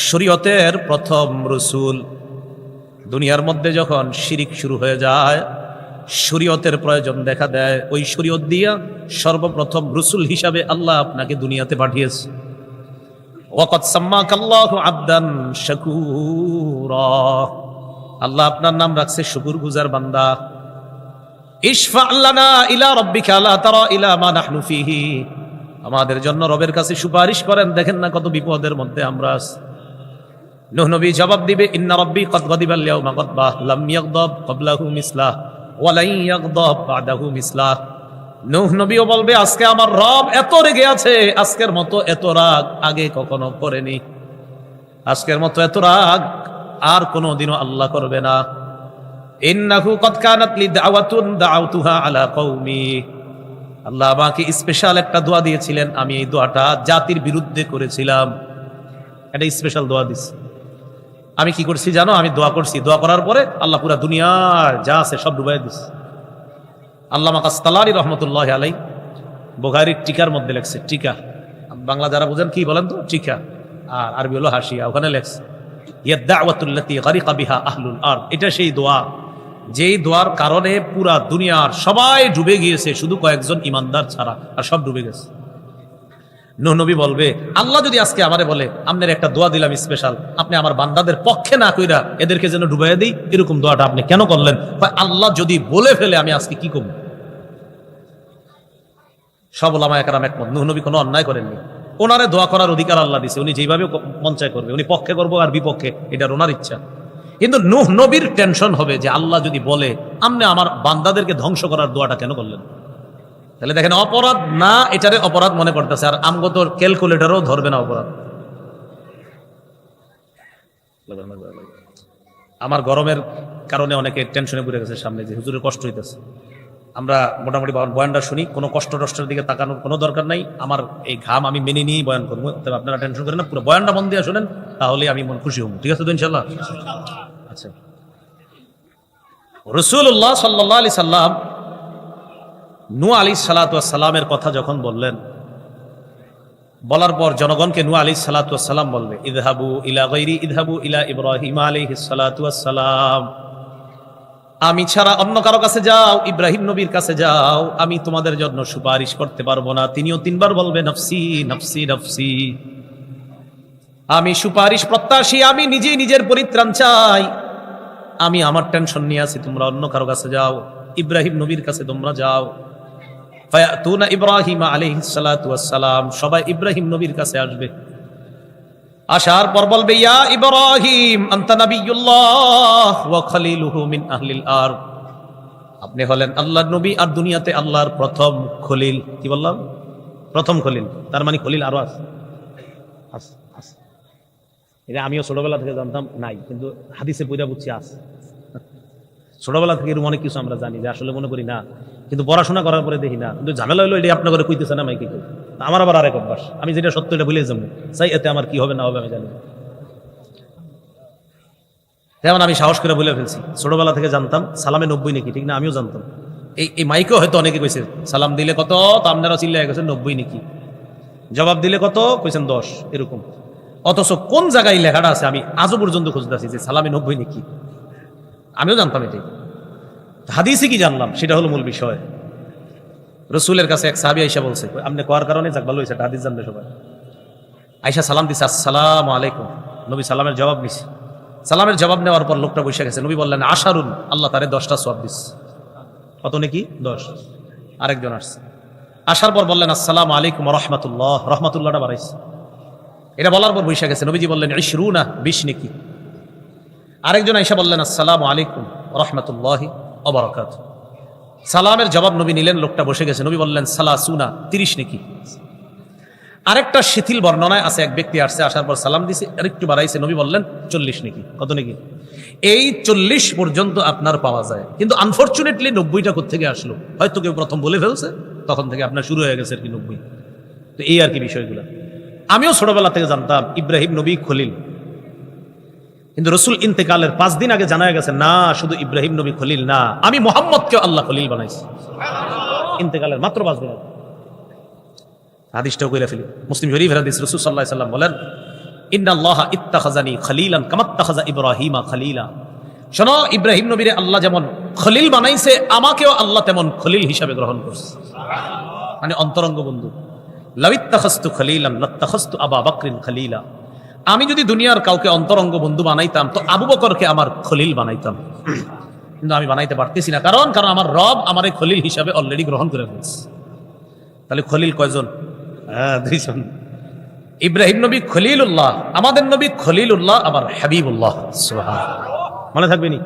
শরীয়তের প্রথম রসুল। দুনিয়ার মধ্যে যখন শিরিক শুরু হয়ে যায়, শরীয়তের প্রয়োজন দেখা দেয়, ওই শরীয়ত দিয়া সর্বপ্রথম রসুল হিসাবে আল্লাহ আপনাকে দুনিয়াতে পাঠিয়েছে। ওয়াকাদ সাম্মাকাল্লাহু আবদান শাকুরা, আল্লাহ আপনার নাম রাখছে শুকরগুজার বান্দা। ইশফা' লানা ইলা রাব্বিকা লা তারা ইলা মা নাহনু ফিহি, আমাদের জন্য রবের কাছে সুপারিশ করেন, দেখেন না কত বিপদের মধ্যে আমরা আছি। নূহ নবী জবাব দিবে ইন্না রাব্বী কদ গাদিবাল ইয়াওমা গাদবা লাম ইয়াগদাব ক্বাবলাহু মিসলাহ ওয়া লা ইয়াগদাব বা'দাহু মিসলাহ। নূহ নবীও বলবে আজকে আমার রব এত রেগে আছে, আজকের মতো এত রাগ আগে কখনো করেনি, আজকের মতো এত রাগ আর কোনোদিনও আল্লাহ করবে না। ইন্নাহু কদ কানাত লি দাওয়াতুন দাআউতুহা আলা কওমি, আল্লাহ আমাকে স্পেশাল একটা দোয়া দিয়েছিলেন, আমি এই দোয়াটা জাতির বিরুদ্ধে করেছিলাম, একটা স্পেশাল দোয়া দিছি। আমি কি করছি জানো? আমি দোয়া করছি, দোয়া করার পরে আল্লাহ পুরা দুনিয়ার যা আছে সব ডুবাই দিচ্ছে। আল্লামা কাসতালানি রহমতুল্লাহ আলাই বুখারীর টিকার মধ্যে লেখছে, টিকা বাংলা যারা বুঝেন কি বলেন তো, টিকা, আর আরবি হলো হাসিয়া, ওখানে লেখছে ইয়া দাওয়াতুল্লাতী গারিকা বিহা আহলুল আরদ, এটা সেই দোয়া যেই দোয়ার কারণে পুরা দুনিয়ার সবাই ডুবে গিয়েছে, শুধু কয়েকজন ইমানদার ছাড়া, আর সব ডুবে গেছে। নূহ নবী বলবে আল্লাহ যদি আজকে আমারে বলে আপনার একটা দোয়া দিলাম স্পেশাল, আপনি আমার বান্দাদের পক্ষে না কইরা এদেরকে যেন ডুবাইয়া দিই, এরকম দোয়াটা আপনি কেন করলেন? আল্লাহ যদি বলে ফেলে আমি আজকে কি করব? সব উলামায়ে কেরাম একমত, নূহ নবী কোনো অন্যায় করেননি, ওনারে দোয়া করার অধিকার আল্লাহ দিছে, উনি যেভাবে মন চায় করবে, উনি পক্ষে করবো আর বিপক্ষে এটার ওনার ইচ্ছা। কিন্তু নূহ নবীর টেনশন হবে যে আল্লাহ যদি বলে আপনি আমার বান্দাদেরকে ধ্বংস করার দোয়াটা কেন করলেন? তাহলে দেখেন অপরাধ না, এটারে অপরাধ মনে করতেছে, আর আমগত ক্যালকুলেটরও ধরবে না অপরাধ। আমার গরমের কারণে অনেকে টেনশনে পড়ে গেছে সামনে, যে হুজুরের কষ্ট হইতেছে। আমরা মোটামুটি বয়ানটা শুনি, কোনো কষ্ট টষ্টের দিকে তাকানোর কোনো দরকার নাই, আমার এই ঘাম আমি মেনে নিয়েই বয়ান করবো, তবে আপনারা টেনশন করেন না, পুরো বয়ানটা মন দিয়ে শোনেন, তাহলে আমি মন খুশি হব, ঠিক আছে তো ইনশাল্লাহ? আচ্ছা, রাসূলুল্লাহ সাল্লাল্লাহু আলাইহি সাল্লাম নূহ আলাইহিস সালাতু ওয়াস সালামের কথা যখন বললেন, বলার পর জনগণকে নূহ আলাইহিস সালাতু ওয়াস সালাম বলবে ইযহাবু ইলা গায়রি ইযহাবু ইলা ইব্রাহিম আলাইহিস সালাতু ওয়াস সালাম, আমি ছাড়া অন্য কারো কাছে যাও, ইব্রাহিম নবীর কাছে যাও, আমি তোমাদের জন্য সুপারিশ করতে পারবো না। তিনিও তিনবার বলবে নফসি নফসি নফসি, আমি সুপারিশ প্রত্যাশী, আমি নিজেই নিজের পরিত্রাণ চাই, আমি আমার টেনশন নিয়ে আছি, তোমরা অন্য কারো কাছে যাও, ইব্রাহিম নবীর কাছে তোমরা যাও। ফায়াতুনা ইব্রাহিম আলাইহিস সালাতু ওয়াস সালাম, সবাই ইব্রাহিম নবীর কাছে আসবে। আসার পর বলবে ইয়া ইব্রাহিম আনতা নাবিয়্যুল্লাহ ওয়া খলিলুহু মিন আহলিল আরদ, আপনি হলেন আল্লাহর নবী আর দুনিয়াতে আল্লাহর প্রথম খলিল। কি বললাম? প্রথম খলিল, তার মানে খলিল আরো আছে। এটা আমিও ছোটবেলা থেকে জানতাম নাই, কিন্তু হাদিসে পড়া বুঝছি আছে। ছোটবেলা থেকে এরকম অনেক কিছু আমরা জানি যে আসলে মনে করি না, কিন্তু পড়াশোনা করার পরে দেখি না। কিন্তু ঝামেলা হলো এটি আপনার করে কইতেছে না মাইকে, আমার আবার আরেক অভ্যাস, আমি যেটা সত্য এটা ভুলে যাবো চাই, এতে আমার কি হবে না হবে আমি জানি। যেমন আমি সাহস করে বলে ফেলছি, ছোটবেলা থেকে জানতাম সালামে 90 নাকি, ঠিক না? আমিও জানতাম। এই মাইকেও হয়তো অনেকে কইছে সালাম দিলে কত, তো আপনারা চিল্লায় গেছেন 90 নাকি, জবাব দিলে কত কইছেন 10, এরকম। অথচ কোন জায়গায় লেখাটা আছে আমি আজও পর্যন্ত খুঁজতেছি যে সালামে 90 নাকি। আমিও জানতাম এটাই, হাদিসে কি জানলাম সেটা হলো মূল বিষয়। রসুলের কাছে এক সাহাবী আয়েশা বলছে, আপনি কোয়ার কারণে যাক ভালো হয়েছে, হাদিস জানবে সবাই। আয়েশা সালাম দিছে, আসসালামু আলাইকুম। নবী সালামের জবাব নিছে। সালামের জবাব নেওয়ার পর লোকটা বসে গেছে। নবী বললেন, আশারুন, আল্লাহ তারে 10টা সওয়াব দিচ্ছে। কত নাকি? 10। আরেকজন আসছে, আসার পর বললেন, আসসালামু আলাইকুম রহমাতুল্লাহ, রহমাতুল্লাহটা বাড়াইছে। এটা বলার পর বসে গেছে। নবীজি বললেন, ইশরুনা, 20 নাকি। আরেকজন আয়েশা বললেন, আসসালামু আলাইকুম রহমাতুল্লাহি ওয়া বারাকাতুহু। সালামের জবাব নবী নিলেন, লোকটা বসে গেছে। নবী বললেন, সালাসুনা, 30 নাকি। আরেকটা শিথিল বর্ণনায় আছে, এক ব্যক্তি আসছে, আসার পর সালাম দিছে, আরেকটু বাড়াইছে। নবী বললেন 40 নাকি। কত নাকি? এই 40 পর্যন্ত আপনার পাওয়া যায়, কিন্তু আনফরচুনেটলি 90টা কোত্থেকে আসলো? হয়তো কেউ প্রথম বলে ফেলছে, তখন থেকে আপনার শুরু হয়ে গেছে আর কি 90। তো এই আর কি বিষয়গুলো। আমিও ছোটবেলা থেকে জানতাম ইব্রাহিম নবী খলিল, কিন্তু রসুল ইন্তেকালের 5 দিন আগে জানা গেছে না, শুধু ইব্রাহিম নবী খলিল না, আমি মুহাম্মদকে আল্লাহ খলিল বানাইছি। ইন্তেকালের মাত্র 5 দিন আগে। হাদিসটাও কইরা ফেলি, মুসলিম শরীফের হাদিস। রাসূল সাল্লাল্লাহু আলাইহি ওয়াসাল্লাম বলেন, ইন্নাল্লাহা ইত্তাখাযানি খলিলান কামাত্তাখাযা ইব্রাহিমা খলিলা। শোনো, ইব্রাহিম নবীরে আল্লাহ যেমন খলিল বানাইছে, আমাকেও আল্লাহ তেমন খলিল হিসাবে গ্রহণ করছে, মানে অন্তরঙ্গ বন্ধু। লাউইত্তাখাযতু খলিলান লাত্তাখাযতু আবা বকরিন খলিলা। আমি যদি দুনিয়ার কাউকে অন্তরঙ্গ বন্ধু বানাইতাম তো আবু বকরকে আমার খলিল বানাইতাম, কিন্তু আমি বানাইতে পারতেছি না। কারণ আমার রব আমারে খলিল হিসাবে অলরেডি গ্রহণ করে ফেলছে। তাহলে খলিল কয়জন? 2 জন। ইব্রাহিম নবী খলিলুল্লাহ, আমাদের নবী খলিলুল্লাহ, আবার হাবিবুল্লাহ। সুবহানাল্লাহ, মনে থাকবে নি?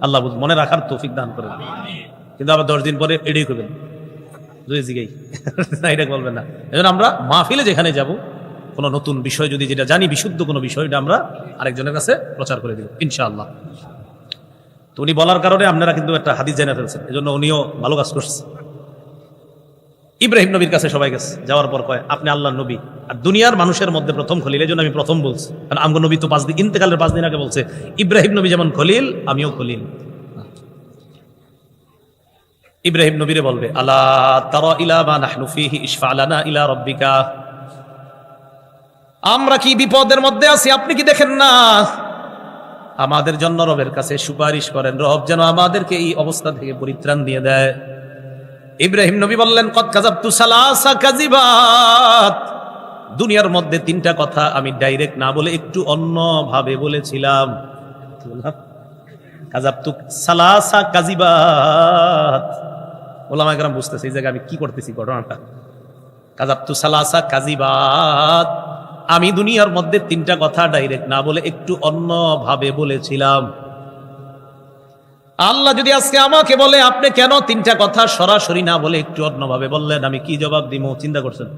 আল্লাহ মনে রাখার তৌফিক দান করেন। কিন্তু আবার 10 দিন পরে এটাই করবেন, এটা বলবেন না। এজন্য আমরা মাহফিলে যেখানে যাব, কোন নতুন বিষয় যদি যেটা জানি, বিশুদ্ধ কোনো বিষয়টা আমরা আরেকজনের কাছে প্রচার করে দিব ইনশাআল্লাহ। তো উনি বলার কারণে আপনারা কিন্তু একটা হাদিস জেনে ফেলছেন, এজন্য উনিও ভালো কাজ করছে। ইব্রাহিম নবীর কাছে সবাই গেছে, যাওয়ার পর কয়, আপনি আল্লাহর নবী আর দুনিয়ার মানুষের মধ্যে প্রথম খলিল। এই জন্য আমি প্রথম বলছি, কারণ আমগো নবী তো 5 দিন, ইন্তেকালের 5 দিন আগে বলছে, ইব্রাহিম নবী যেমন খলিল, আমিও খলিল। ইব্রাহিম নবীরে বলবে, আলা তারা ইলা মা নাহনু ফীহি ইশফা লানা ইলা রাব্বিকা। আমরা কি বিপদের মধ্যে আছি, আপনি কি দেখেন না? আমাদের জন্য রবের কাছে সুপারিশ করেন, রব যেন আমাদেরকে এই অবস্থা থেকে পরিত্রাণ দিয়ে দেয়। ইব্রাহিম নবী বললেন, কদ কাযাবতু সালাসা কাযিবাত। দুনিয়ার মধ্যে 3টা কথা আমি ডাইরেক্ট না বলে একটু অন্য ভাবে বলেছিলাম। কাযাবতু সালাসা কাযিবাত। ওলামায়ে কেরাম বুঝতেছে এই জায়গায় আমি কি করতেছি ঘটনাটা। কাযাবতু সালাসা কাযিবাত, আমি দুনিয়ার মধ্যে 3টা কথা ডাইরেক্ট না বলে একটু অন্য ভাবে বলেছিলাম। আল্লাহ যদি আজকে আমাকে বলে, আপনি কেন 3টা কথা সরাসরি না বলে একটু অন্যভাবে বললেন, আমি কি জবাব দিব? চিন্তা করছেন?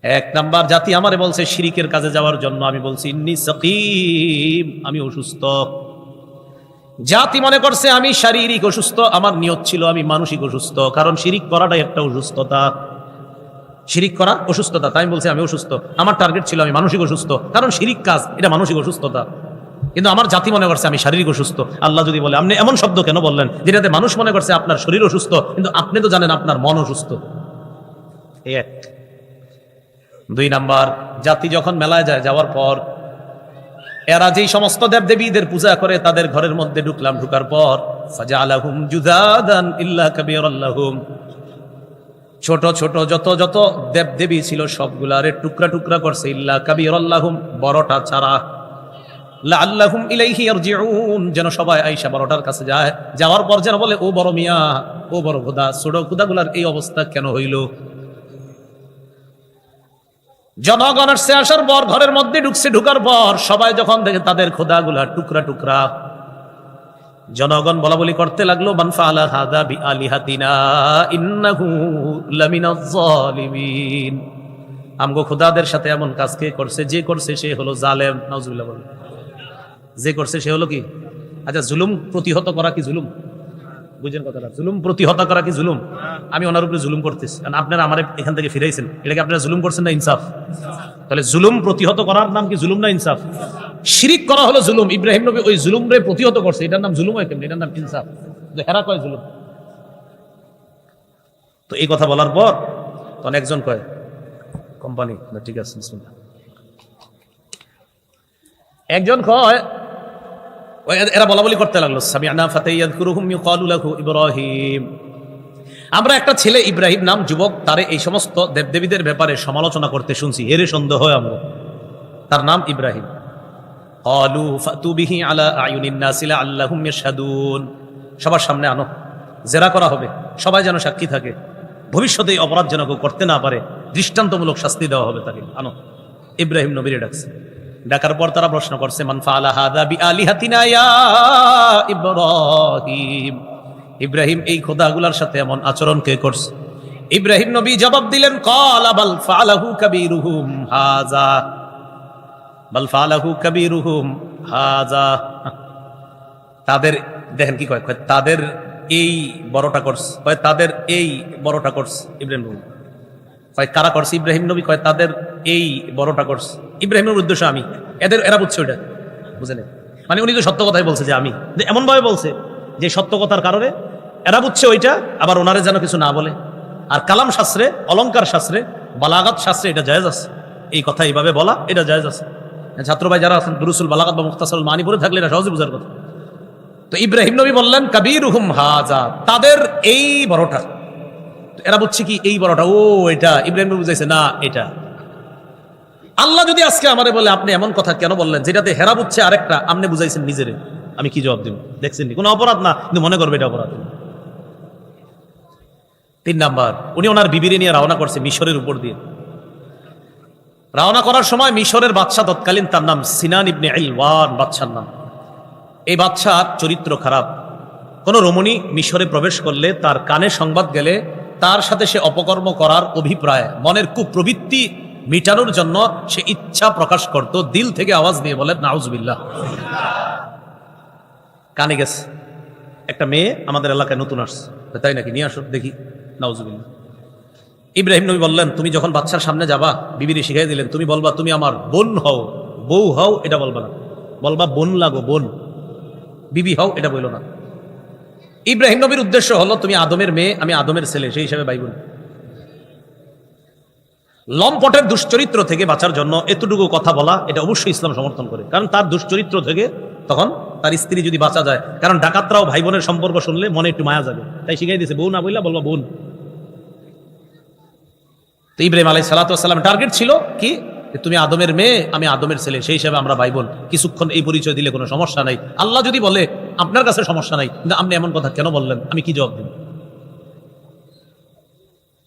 1 নাম্বার, জাতি আমারে বলছে শিরিকের কাজে যাওয়ার জন্য, আমি বলছি ইন্নী সাকিম, আমি অসুস্থ। জাতি মনে করছে আমি শারীরিক অসুস্থ, আমার নিয়ত ছিল আমি মানসিক অসুস্থ, কারণ শিরিক করাটাই একটা অসুস্থতা। শিরিক করা অসুস্থতা, তাই আমি বলছি আমি অসুস্থ। আমার টার্গেট ছিল আমি মানসিক অসুস্থ, কারণ শিরিক কাজ এটা মানসিক অসুস্থতা। কিন্তু আমার জাতি মনে করছে আমি শারীরিক অসুস্থ। আল্লাহ যদি বলে, আপনি এমন শব্দ কেন বললেন যেটাতে মানুষ মনে করছে আপনার শরীর অসুস্থ, কিন্তু আপনি তো জানেন আপনার মন অসুস্থ। 1। 2 নাম্বার, জাতি যখন মেলায় যায়, যাওয়ার পর এরা যেই সমস্ত দেবদেবীদের পূজা করে, তাদের ঘরের মধ্যে ঢুকলাম, ঢুকার পর ফাজআলাহুম জুদাদান ইল্লা কাবীরাল লাহুম। ছোট ছোট যত যত দেবদেবী ছিল সবগুলারে টুকরা টুকরা করছে, ইল্লা কাবীরাল লাহুম, বড়টা ছাড়া। লাআল্লাহুম ইলাইহি ইয়ারজিউন, যেন সবাই আয়েশা বড়টার কাছে যায়, যাওয়ার পর যেন বলে, ও বড় মিয়া, ও বড় খোদা, ছোট খোদাগুলার এই অবস্থা কেন হইল? জনগণ আসছে, আসার পর ঘরের মধ্যে ঢুকছে, ঢুকার পর সবাই যখন দেখে তাদের খোদাগুলা টুকরা টুকরা, জনগণ বলা বলি করতে লাগলো, মান ফাআলা হাযা বিআলিহাতিনা ইন্নাহু লামিনাজ জালিমিন। আমগো খোদাদের সাথে এমন কাজ কে করছে? যে করছে সে হলো জালেম। নাউজুবিল্লাহ বলেন। যে করছে সে হলো কি? আচ্ছা, জুলুম প্রতিহত করা কি জুলুম? বুঝেন কথাটা? জুলুম প্রতিহত করা কি জুলুম? আমি ওনার উপরে জুলুম করতেছি, কারণ আপনারা আমার এখান থেকে ফিরাইছেন, এটাকে আপনারা জুলুম করছেন না ইনসাফ? তাহলে জুলুম প্রতিহত করার নাম কি জুলুম না ইনসাফ? শিরিক করা হলো জুলুম। ইব্রাহিম নবী ওই জুলুমরে প্রতিহত করছে। এটার নাম জুলুম হয় কেমন? এটার নাম ইনসাফ। হেরা কয় জুলুম। তো এই কথা বলার পর তখন একজন কয় কোম্পানি, ঠিক আছে বিসমিল্লাহ। একজন কয়, এরা বলা বলি করতে লাগলো, সামি'না ফাতান ইয়াযকুরুহুম ইউকালু লাহু ইব্রাহিম। আমরা একটা ছেলে ইব্রাহিম নাম যুবক, তারে এই সমস্ত দেবদেবীদের ব্যাপারে সমালোচনা করতে শুনছি, এর সন্দেহ হয় আমরা, তার নাম ইব্রাহিম। ক্বালু ফাতু বিহি আলা আয়ুনিন নাসি লাআল্লাহুম ইয়াশহাদুন। সবার সামনে আনো, জেরা করা হবে, সবাই যেন সাক্ষী থাকে, ভবিষ্যতে এই অপরাধ যেন কেউ করতে না পারে, দৃষ্টান্তমূলক শাস্তি দেওয়া হবে তাকে। আনো। ইব্রাহিম নবীরে ডাকছে। ডাকার পর তারা প্রশ্ন করছে, মান ফাআলা হাযা বিআলিহাতিনা ইয়া ইব্রাহিম। ইব্রাহিম, এই খোদাগুলার সাথে এমন আচরণ কে করছে? ইব্রাহিম নবী জবাব দিলেন, ক্বালা বাল ফাআলাহু কাবীরুহুম হাযা, বাল ফাআলাহু কাবীরুহুম হাযা। তাদের দেখেন কি কয়, তাদের এই বড়টা করছে, কয় তাদের এই বড়টা করছে ইব্রাহিম নবী। কয় কারা করছে? ইব্রাহিম নবী কয় তাদের এই বড়টা করছে। ইব্রাহিমের উদ্দেশ্য আমি, এরা বুঝছে ওইটা, বুঝলেন? মানে উনি তো সত্য কথাই বলছে যে আমি, এমন ভাবে বলছে যে সত্য কথার কারণে এরা বুঝছে ওইটা, আবার ওনারে যেন কিছু না বলে। আর কালাম শাস্ত্রে, অলংকার শাস্ত্রে, বালাগাত শাস্ত্রে এটা জায়েজ আছে, এই কথা এইভাবে বলা এটা জায়েজ আছে। ছাত্র ভাই যারা আছেন দুরুসুল বালাগাত বা মুখতাসারুল মানি পড়ে থাকলে এটা সহজে বোঝার কথা। তো ইব্রাহিম নবী বললেন কাবীরুহুম হাযা, তাদের এই বড়টা। এরা বুঝছে কি এই বড়টা, ও এটা। ইব্রাহিম নবী বুঝাইছে না এটা। আল্লাহ যদি আজকে আমারে বলে আপনি এমন কথা কেন বললেন যেটাতে হেরা বুঝছে আরেকটা, আপনি বুঝাইছেন নিজেরে, আমি কি জবাব দিব? দেখছেন কোনো অপরাধ না, কিন্তু মনে করবে এটা অপরাধ। 3 নাম্বার, উনি ওনার বিবিরে নিয়ে রওনা করছে মিশরের উপর দিয়ে। রওনা করার সময় মিশরের বাদশা তৎকালীন, তার নাম সিনান ইবনে ইলওয়ান বাদশার নাম। এই বাদশার চরিত্র খারাপ। কোন রমণী মিশরে প্রবেশ করলে, তার কানে সংবাদ গেলে তার সাথে সে অপকর্ম করার অভিপ্রায়, মনের কুপ্রবৃত্তি মিটানোর জন্য সে ইচ্ছা প্রকাশ করত, দিল থেকে আওয়াজ দিয়ে বলে নাউজুবিল্লাহ। কানে গেছে, একটা মেয়ে আমাদের এলাকায় নতুন আসছে, তাই নাকি, নিয়ে আসো দেখি, নাউজুবিল্লাহ। ইব্রাহিম নবী বললেন, তুমি যখন বাচ্চার সামনে যাবা, বিবিরে শিখাই দিলেন, তুমি বলবা তুমি আমার বোন হও, বউ হও এটা বলবা না, বলবা বোন লাগো, বোন, বিবি হও এটা বললো না। ইব্রাহিম নবীর উদ্দেশ্য হলো তুমি আদমের মেয়ে, আমি আদমের ছেলে, সেই হিসাবে ভাই বোন। লম্পটের দুশ্চরিত্র থেকে বাঁচার জন্য এতটুকু কথা বলা, এটা অবশ্যই ইসলাম সমর্থন করে। কারণ তার দুশ্চরিত্র থেকে তখন তার স্ত্রী যদি বাঁচা যায়, কারণ ডাকাতরাও ভাই বোনের সম্পর্ক শুনলে মনে একটু মায়া যাবে, তাই শিখাই দিয়েছে বউ না বললা বলবা বোন। তো ইব্রাহিম আলাইহিস সালাতু ওয়াস সালাম টার্গেট ছিল কি, তুমি আদমের মেয়ে, আমি আদমের ছেলে, সেই হিসাবে আমরা ভাই বোন, কিছুক্ষণ এই পরিচয় দিলে কোনো সমস্যা নাই। আল্লাহ যদি বলে আপনার কাছে সমস্যা নাই, কিন্তু আপনি এমন কথা কেন বললেন, আমি কি জবাব দিব?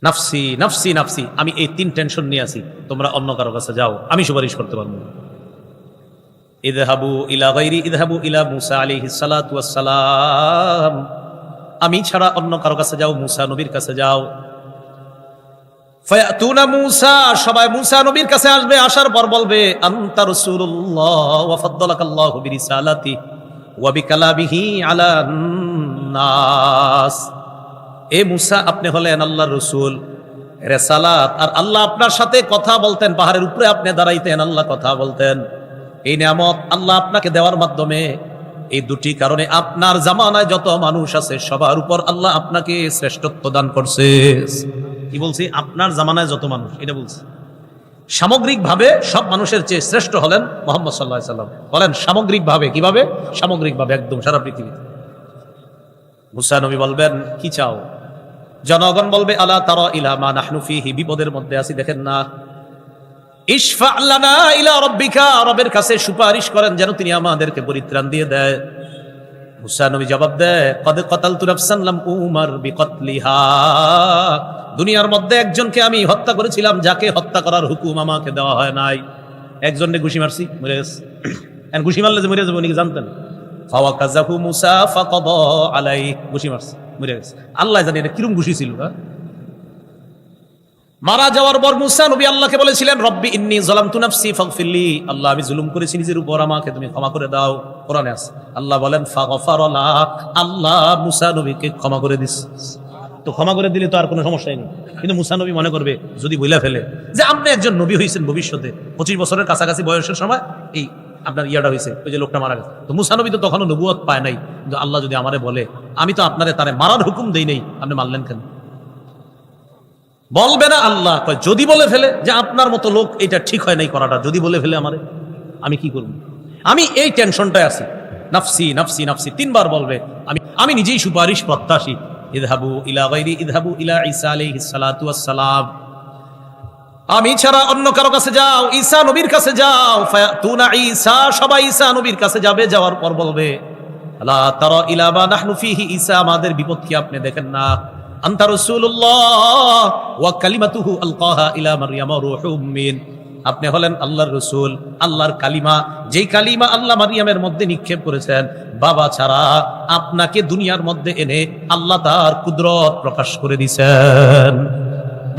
নাফসি নাফসি নাফসি, আমি এই 3 টেনশন নিয়ে আছি, তোমরা অন্য কারো কাছে যাও, আমি সুপারিশ করতে পারবো না। ইযহাবু ইলা গায়রি ইযহাবু ইলা মূসা আলাইহিস সালাতু ওয়াস সালাম, আমি ছাড়া অন্য কারো কাছে যাও, মূসা নবীর কাছে যাও। ফায়াতুনা মূসা, সবাই মূসা নবীর কাছে আসবে, আসার পর বলবে আনতা রাসূলুল্লাহ ওয়া ফাদ্দালাকাল্লাহু বিরিসালাতি ওয়া বিকালামিহি আলান নাস। এ মূসা, আপনি হলেন আল্লাহর রাসূল, রিসালাত, আর আল্লাহ আপনার সাথে কথা বলতেন, পাহাড়ের উপরে আপনি দাঁড়াইতেন, আল্লাহ কথা বলতেন। এই নিয়ামত আল্লাহ আপনাকে দেওয়ার মাধ্যমে, এই 2টি কারণে আপনার জামানায় যত মানুষ আছে সবার উপর আল্লাহ আপনাকে শ্রেষ্ঠত্ব দান করছে। কি বলছি? আপনার জামানায় যত মানুষ, এটা বলছি। সামগ্রিকভাবে সব মানুষের চেয়ে শ্রেষ্ঠ হলেন মুহাম্মদ সাল্লাল্লাহু আলাইহি ওয়াসাল্লাম। বলেন সামগ্রিকভাবে, কিভাবে? সামগ্রিকভাবে, একদম সারা পৃথিবীতে। মূসা নবী বলবেন কি চাও? জনগণ বলবে আলা তারা ইলা মা নাহনু ফিহি, বিপদের মধ্যে আছি, দেখেন না। ইশফা লানা ইলা রাব্বিকা, রবের কাছে সুপারিশ করেন যেন তিনি আমাদেরকে পরিত্রাণ দিয়ে দেয়। মূসা নবী জবাব দেয়, কদ কাতালতু নাফসান লাম উমার বিকতলিহা, দুনিয়ার মধ্যে একজনকে আমি হত্যা করেছিলাম, যাকে হত্যা করার হুকুম আমাকে দেওয়া হয় নাই। একজনকে ঘুষি মারছি, মরে গেছে। ঘুষি মারলে যে মরে যাবে উনি কি জানতেন? ফাওয়াকাযাহু মূসা ফাকাদা আলাইহি, ঘুষি মারছে, মরে গেছে। আল্লাহ জানে এটা কিরকম ঘুষি ছিল। মারা যাওয়ার পর মূসা নবী আল্লাহকে বলেছিলেন, রব্বি ইন্নী যালামতু নাফসি ফাগফিরলি, আল্লাহ আমি জুলুম করেছি নিজের উপর, আমাকে তুমি ক্ষমা করে দাও। কোরআনে আছে, আল্লাহ বলেন ফাগফারা লাহ, আল্লাহ মূসা নবীকে ক্ষমা করে দিস। তো ক্ষমা করে দিলে তো আর কোনো সমস্যাই নেই। কিন্তু মূসা নবী মনে করবে যদি বইলা ফেলে যে আপনি একজন নবী হয়েছেন ভবিষ্যতে 25 বছরের কাছাকাছি বয়সের সময়, এই আপনার ইয়াটা হয়েছে, ওই যে লোকটা মারা গেছে। তো মুসা নবী তো তখনও নবুয়ত পায় নাই, কিন্তু আল্লাহ যদি আমারে বলে, আমি তো আপনারে তারে মারার হুকুম দেই নাই, আপনি মারলেন কেন? বলবে না আল্লাহ? যদি বলে ফেলে যে আপনার মতো লোক এটা ঠিক হয় নাই করাটা, যদি বলে ফেলে আমারে, আমি কি করব? আমি এই টেনশনটায় আছি, নাফসি নাফসি নাফসি 3 বার বলবে। আমি নিজেই সুপারিশ প্রত্যাশী। ইযহাবু ইলা গায়রি ইযহাবু ইলা ঈসা আলাইহিস সালাতু ওয়াস সালাম, আমি ছাড়া অন্য কারো কাছে যাও, ঈসা নবীর কাছে যাও। ফায়াতুনা ঈসা, সবাই ঈসা নবীর কাছে যাবে, যাওয়ার পর বলবে, আলা তারা ইলা মা নাহনু ফিহি, ঈসা আমাদের বিপদ কি আপনি দেখেন না? আনতা রাসূলুল্লাহ ওয়া কালিমাতুহু আলকাহা ইলা মারইয়াম রূহুম মিন, আপনি হলেন আল্লাহর রাসূল, আল্লাহর কালিমা, যেই কালিমা আল্লাহ মারিয়ামের মধ্যে নিক্ষেপ করেছেন। বাবা ছাড়া আপনাকে দুনিয়ার মধ্যে এনে আল্লাহ তার কুদরত প্রকাশ করে দিয়েছেন।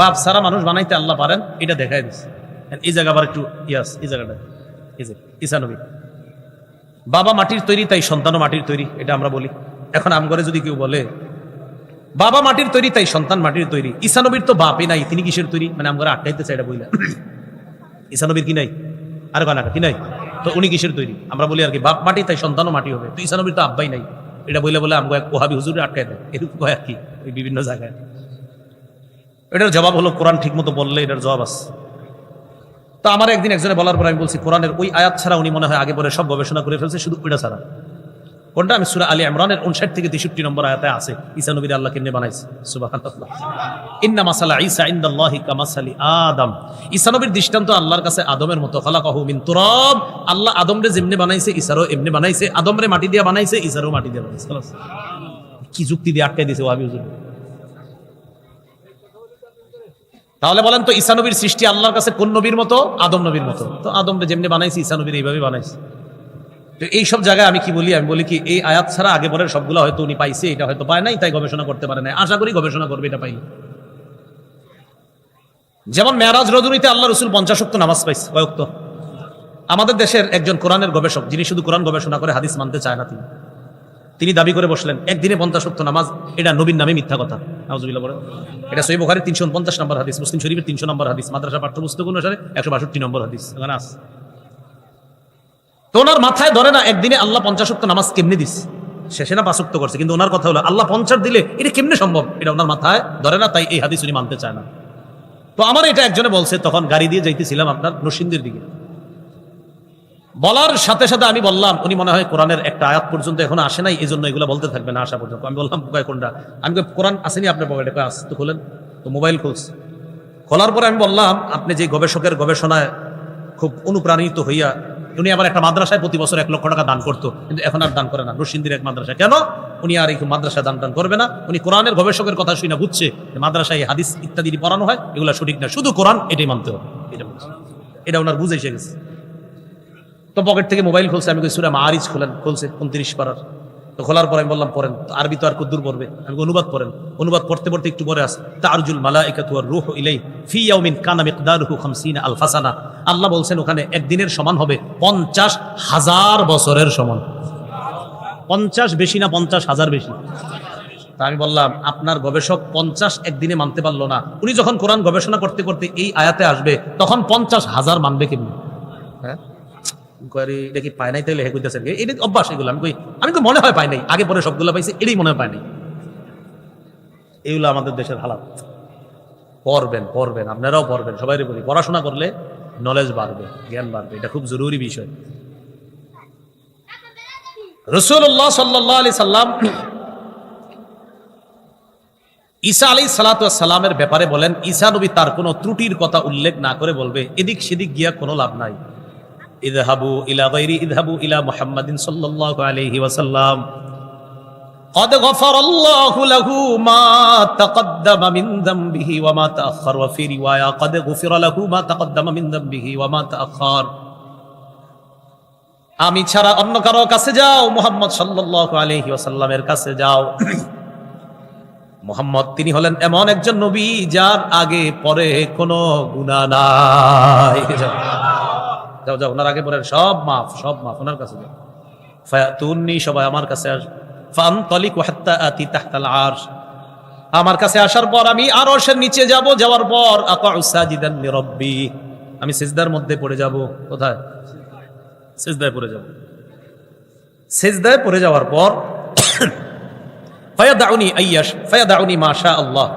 বাপ সারা মানুষ বানাইতে আল্লাহ পারেন, এটা দেখাই দিচ্ছে। এই জায়গা আবার একটু ইয়াস, এই জায়গাটা এই যে ঈসা নবী, বাবা মাটির তৈরি তাই সন্তানও মাটির তৈরি, এটা আমরা বলি। এখন আমগরে যদি কেউ বলে বাবা মাটির তৈরি তাই সন্তান মাটির তৈরি, ঈসা নবীর তো বাপই নাই, তিনি কিসের তৈরি? মানে আমগরে আটকাইতে চাই এটা বইলা। ঈসা নবীর কি নাই? আর কানা কি নাই? তো উনি কিসের তৈরি? আমরা বলি আর কি বাপ মাটি তাই সন্তানও মাটি হবে। তো ঈসা নবীর তো আব্বাই নাই, এটা বইলে বলে আমগো এক ওহাবি হুজুরে আটকাই দেয়, এরকম কয় আর কি ওই বিভিন্ন জায়গায়। এটার জবাব হলো কোরআন ঠিক মতো বললে এটার জবাব আছে। তো আমার একদিন একজনে বলার পর আমি বলছি, কোরআনের ওই আয়াত ছাড়া উনি মনে হয় আগে পরে সব গবেষণা করে ফেলছে, শুধু ওইটা ছাড়া। কোনটা? আমি সূরা আলী ইমরানের 59 থেকে 63 নম্বর আয়াতে আছে ঈসা নবীর আল্লাহ কেমনে বানাইছে। সুবহানাল্লাহ। ইন্না মাসালা ঈসা ইনদাল্লাহি কামাসালি আদম, ঈসা নবীর দৃষ্টান্ত আল্লাহর কাছে আদমের মতো। খালাকাহু মিন তুরাব, আল্লাহ আদমরে যেমনে বানাইছে ঈসারও এমনি বানাইছে। আদমরে মাটি দিয়ে বানাইছে, ঈসারও মাটি দিয়ে বানাইছে। কি যুক্তি দিয়ে আটকাই দিয়েছে ওয়াহাবি হুজুর? তাহলে বলেন তো ঈসা নবীর সৃষ্টি আল্লাহর কাছে কোন নবীর মতো? আদম নবীর মতো। তো আদমরে যেমনি বানাইছে ঈসা নবীর এইভাবে বানাইছে। তো এইসব জায়গায় আমি কি বলি? আমি বলি কি এই আয়াত ছাড়া আগে পরের সবগুলো হয়তো উনি পাইছে, এটা হয়তো পায় নাই, তাই গবেষণা করতে পারে নাই। আশা করি গবেষণা করবে এটা পাই। যেমন মেরাজ রজনীতে আল্লাহ রসুল 50 ওয়াক্ত নামাজ পাইছে। কয় ওয়াক্ত? আমাদের দেশের একজন কোরআনের গবেষক, যিনি শুধু কোরআন গবেষণা করে, হাদিস মানতে চায় না, তিনি দাবি করে বসলেন একদিনে 50 ওয়াক্ত নামাজ, এটা নবীর নামে মিথ্যা কথা। নাউজুবিল্লাহ বলেন। এটা সহিহ বুখারীর 349 নম্বর হাদিস, মুসলিম শরীফের 300 নম্বর হাদিস, মাদ্রাসা পাঠ্যপুস্তক অনুসারে 162 নম্বর হাদিস। এখানে আছে। তো ওনার মাথায় ধরে না একদিনে আল্লাহ 50 ওয়াক্ত নামাজ কেমনে দিস, শেষে না 5 ওয়াক্ত করছে, কিন্তু ওনার কথা হলো আল্লাহ 50 দিলে এটা কেমনে সম্ভব, এটা ওনার মাথায় ধরে না, তাই এই হাদিস উনি মানতে চায় না। তো আমার এটা একজনে বলছে, তখন গাড়ি দিয়ে যাইতেছিলাম আপনার নরসিংদীর দিকে। বলার সাথে সাথে আমি বললাম, উনি মনে হয় কোরআনের একটা আয়াত পর্যন্ত এখন আসে নাই, এই জন্য এগুলো বলতে থাকবে না আসা পর্যন্ত। আমি বললাম কোনটা? আমি কোরআন আসেনি আপনার পকেটে? আস তো খোলেন। তো মোবাইল খুলছে, খোলার পরে আমি বললাম, আপনি যে গবেষকের গবেষণায় খুব অনুপ্রাণিত হইয়া, উনি আবার একটা মাদ্রাসায় প্রতি বছর 1 লক্ষ টাকা দান করতো, কিন্তু এখন আর দান করে না। নরসিংদীর এক মাদ্রাসায়। কেন? উনি আর এই মাদ্রাসায় দান করবে না। উনি কোরআনের গবেষকের কথা শুনে বুঝছে মাদ্রাসায় হাদিস ইত্যাদি পড়ানো হয়, এগুলো সঠিক না, শুধু কোরআন এটাই মানতে হবে। এটা বলছে, এটা ওনার বুঝে এসে গেছে। তো পকেট থেকে মোবাইল খুলছে, আমি সূরা মাআরিজ খুলছে 29 পারার। তো খোলার পরে আমি বললাম পড়েন। আরবি তো আর কদ্দুর পড়বে, আমি অনুবাদ পড়েন। অনুবাদ পড়তে পড়তে একটু পরে আসে, তারজুল মালাইকাতু ওয়ার রূহু ইলাইহি ফি ইয়াউমিন কানা মিকদারুহু 50 আলফা সানা। আল্লাহ বলছেন ওখানে একদিনের সমান হবে 50,000 বছরের সমান। 50 বেশি না 50,000 বেশি? তা আমি বললাম, আপনার গবেষক 50 একদিনে মানতে পারলো না, উনি যখন কোরআন গবেষণা করতে করতে এই আয়াতে আসবে, তখন 50,000 মানবে কেমনি? হ্যাঁ, দেখি পায় নাই, তাইলে কইতেছেন এটা অভ্যাস এগুলো। আমি তো মনে হয় পাই নাই, আগে পরে সবগুলো পাইছি, এটাই মনে হয় পাই নাই। এইগুলো আমাদের দেশের হালাত। পড়বেন আপনারাও পড়বেন, সবাই বলি পড়াশোনা করলে নলেজ বাড়বে, জ্ঞান বাড়বে, এটা খুব জরুরি বিষয়। রাসূলুল্লাহ সাল্লাল্লাহু আলাইহি সাল্লাম ঈসা আলাইহিস সালাতু ওয়াস সালামের ব্যাপারে বলেন, ঈসা নবী তার কোনো ত্রুটির কথা উল্লেখ না করে বলবে এদিক সেদিক গিয়া কোনো লাভ নাই। ইযহাবু ইলা গায়রি ইযহাবু ইলা মুহাম্মাদিন সাল্লাল্লাহু আলাইহি ওয়াসাল্লাম قد غفر الله له ما تقدم من ذنبه وما تأخر وفي رواية قد غفر له ما تقدم من ذنبه وما تأخر। আমি ছাড়া অন্য কারো কাছে যাও, মুহাম্মদ সাল্লাল্লাহু আলাইহি ওয়াসাল্লামের কাছে যাও। মুহাম্মদ তিনি হলেন এমন একজন নবী যার আগে পরে কোনো গুনাহ নাই। যাও যাও, ওনার আগে পরে সব মাফ ওনার কাছে যাও। ফায়াতুনি, সবাই আমার কাছে আসবে। ফানতালিকু হাত্তা আতি তাহতাল আরশ, আমার কাছে আসার পর আমি আরশের নিচে যাব, যাওয়ার পর আকাউ সাজিদান লিরাব্বি, আমি সিজদার মধ্যে পড়ে যাব। কোথায়? সিজদায় পড়ে যাব। সিজদায় পড়ে যাওয়ার পর ফায়াদাউনি মা শা আল্লাহ,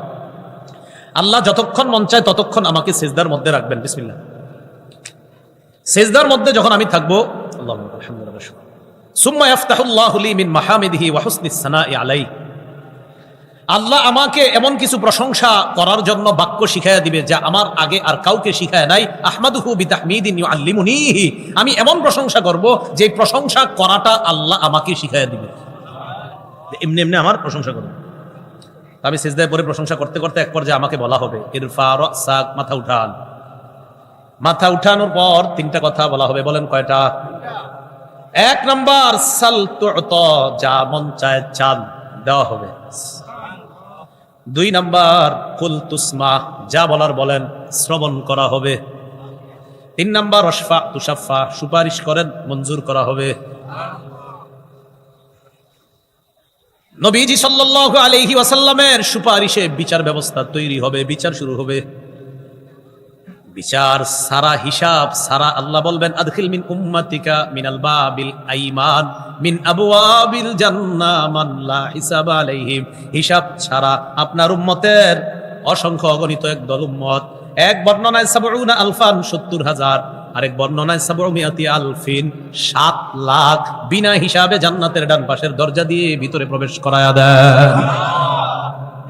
আল্লাহ যতক্ষণ মন চায় ততক্ষণ আমাকে সিজদার মধ্যে রাখবেন। বিসমিল্লাহ। সিজদার মধ্যে যখন আমি থাকবো, আল্লাহু আকবার, আলহামদুলিল্লাহ, সুম্মা ইয়াফতাহুল্লাহু লি মিন মাহামিদিহি ওয়া হুসনিস সানাই আলাইহি, আল্লাহ আমাকে এমন কিছু প্রশংসা করার জন্য বাক্য শিখাইয়া দিবে যা আমার আগে আর কাউকে শিখায় নাই। আহমাদুহু বিতাহমিদিন ইউআল্লিমুনিহি, আমি এমন প্রশংসা করব যে প্রশংসা করাটা আল্লাহ আমাকে শিখাইয়া দিবে। এমনি এমনি আমার প্রশংসা করব। আমি সিজদায় পড়ে প্রশংসা করতে করতে এক পর্যায়ে আমাকে বলা হবে ইরফা রাসাক, মাথা উঠান। মাথা উঠানোর পর তিনটা কথা বলা হবে। বলেন কয়টা? এক নাম্বার, সাল তু'তা, যা মন চায় চান, দেওয়া হবে। দুই নাম্বার, কুল তুসমা, যা বলার বলেন, শ্রবণ করা হবে। তিন নাম্বার, অশফা তুশাফা, সুপারিশ করেন, মঞ্জুর করা হবে। নবীজি সাল্লাল্লাহু আলাইহি ওয়াসাল্লামের সুপারিশে বিচার ব্যবস্থা তৈরি হবে, বিচার শুরু হবে। বিচার সারা, হিসাব সারা। আল্লাহ বলবেন আদখিল মিন উম্মাতিকা মিনাল বাবিল আইমান মিন আবওয়াবিল জান্নাহ মান লা হিসাব আলাইহিম, হিসাব ছাড়া আপনার উম্মতের অসংখ্য অগণিত একদল উম্মত। এক বর্ণনায় ৭০ আলফান, ৭০,০০০, আরেক বর্ণনায় ৭০০ আলফিন, ৭ লাখ, বিনা হিসাবে জান্নাতের ডান পাশের দরজা দিয়ে ভিতরে প্রবেশ করায়া দেন।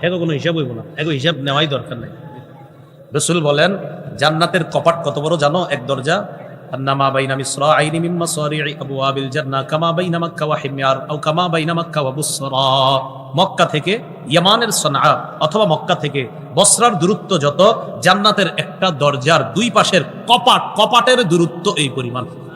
এগো কোনো হিসাব হইব না, এগো হিসাব নেওয়াই দরকার নাই। রাসূল বলেন জান্নাতের কপাট কত বড় জানো? এক দরজা। আন্নামা বাইনা মিসরাইনি মিন মাসারি'i আবওয়াবিল জান্নাহ কামা বাইনা মক্কা ওয়া হিময়ার আও কামা বাইনা মক্কা ওয়া বুসরা। মক্কা থেকে ইয়ামানের সনআ অথবা মক্কা থেকে বসরার দূরত্ব যত, জান্নাতের একটা দরজার দুই পাশের কপাটের দূরত্ব এই পরিমাণ।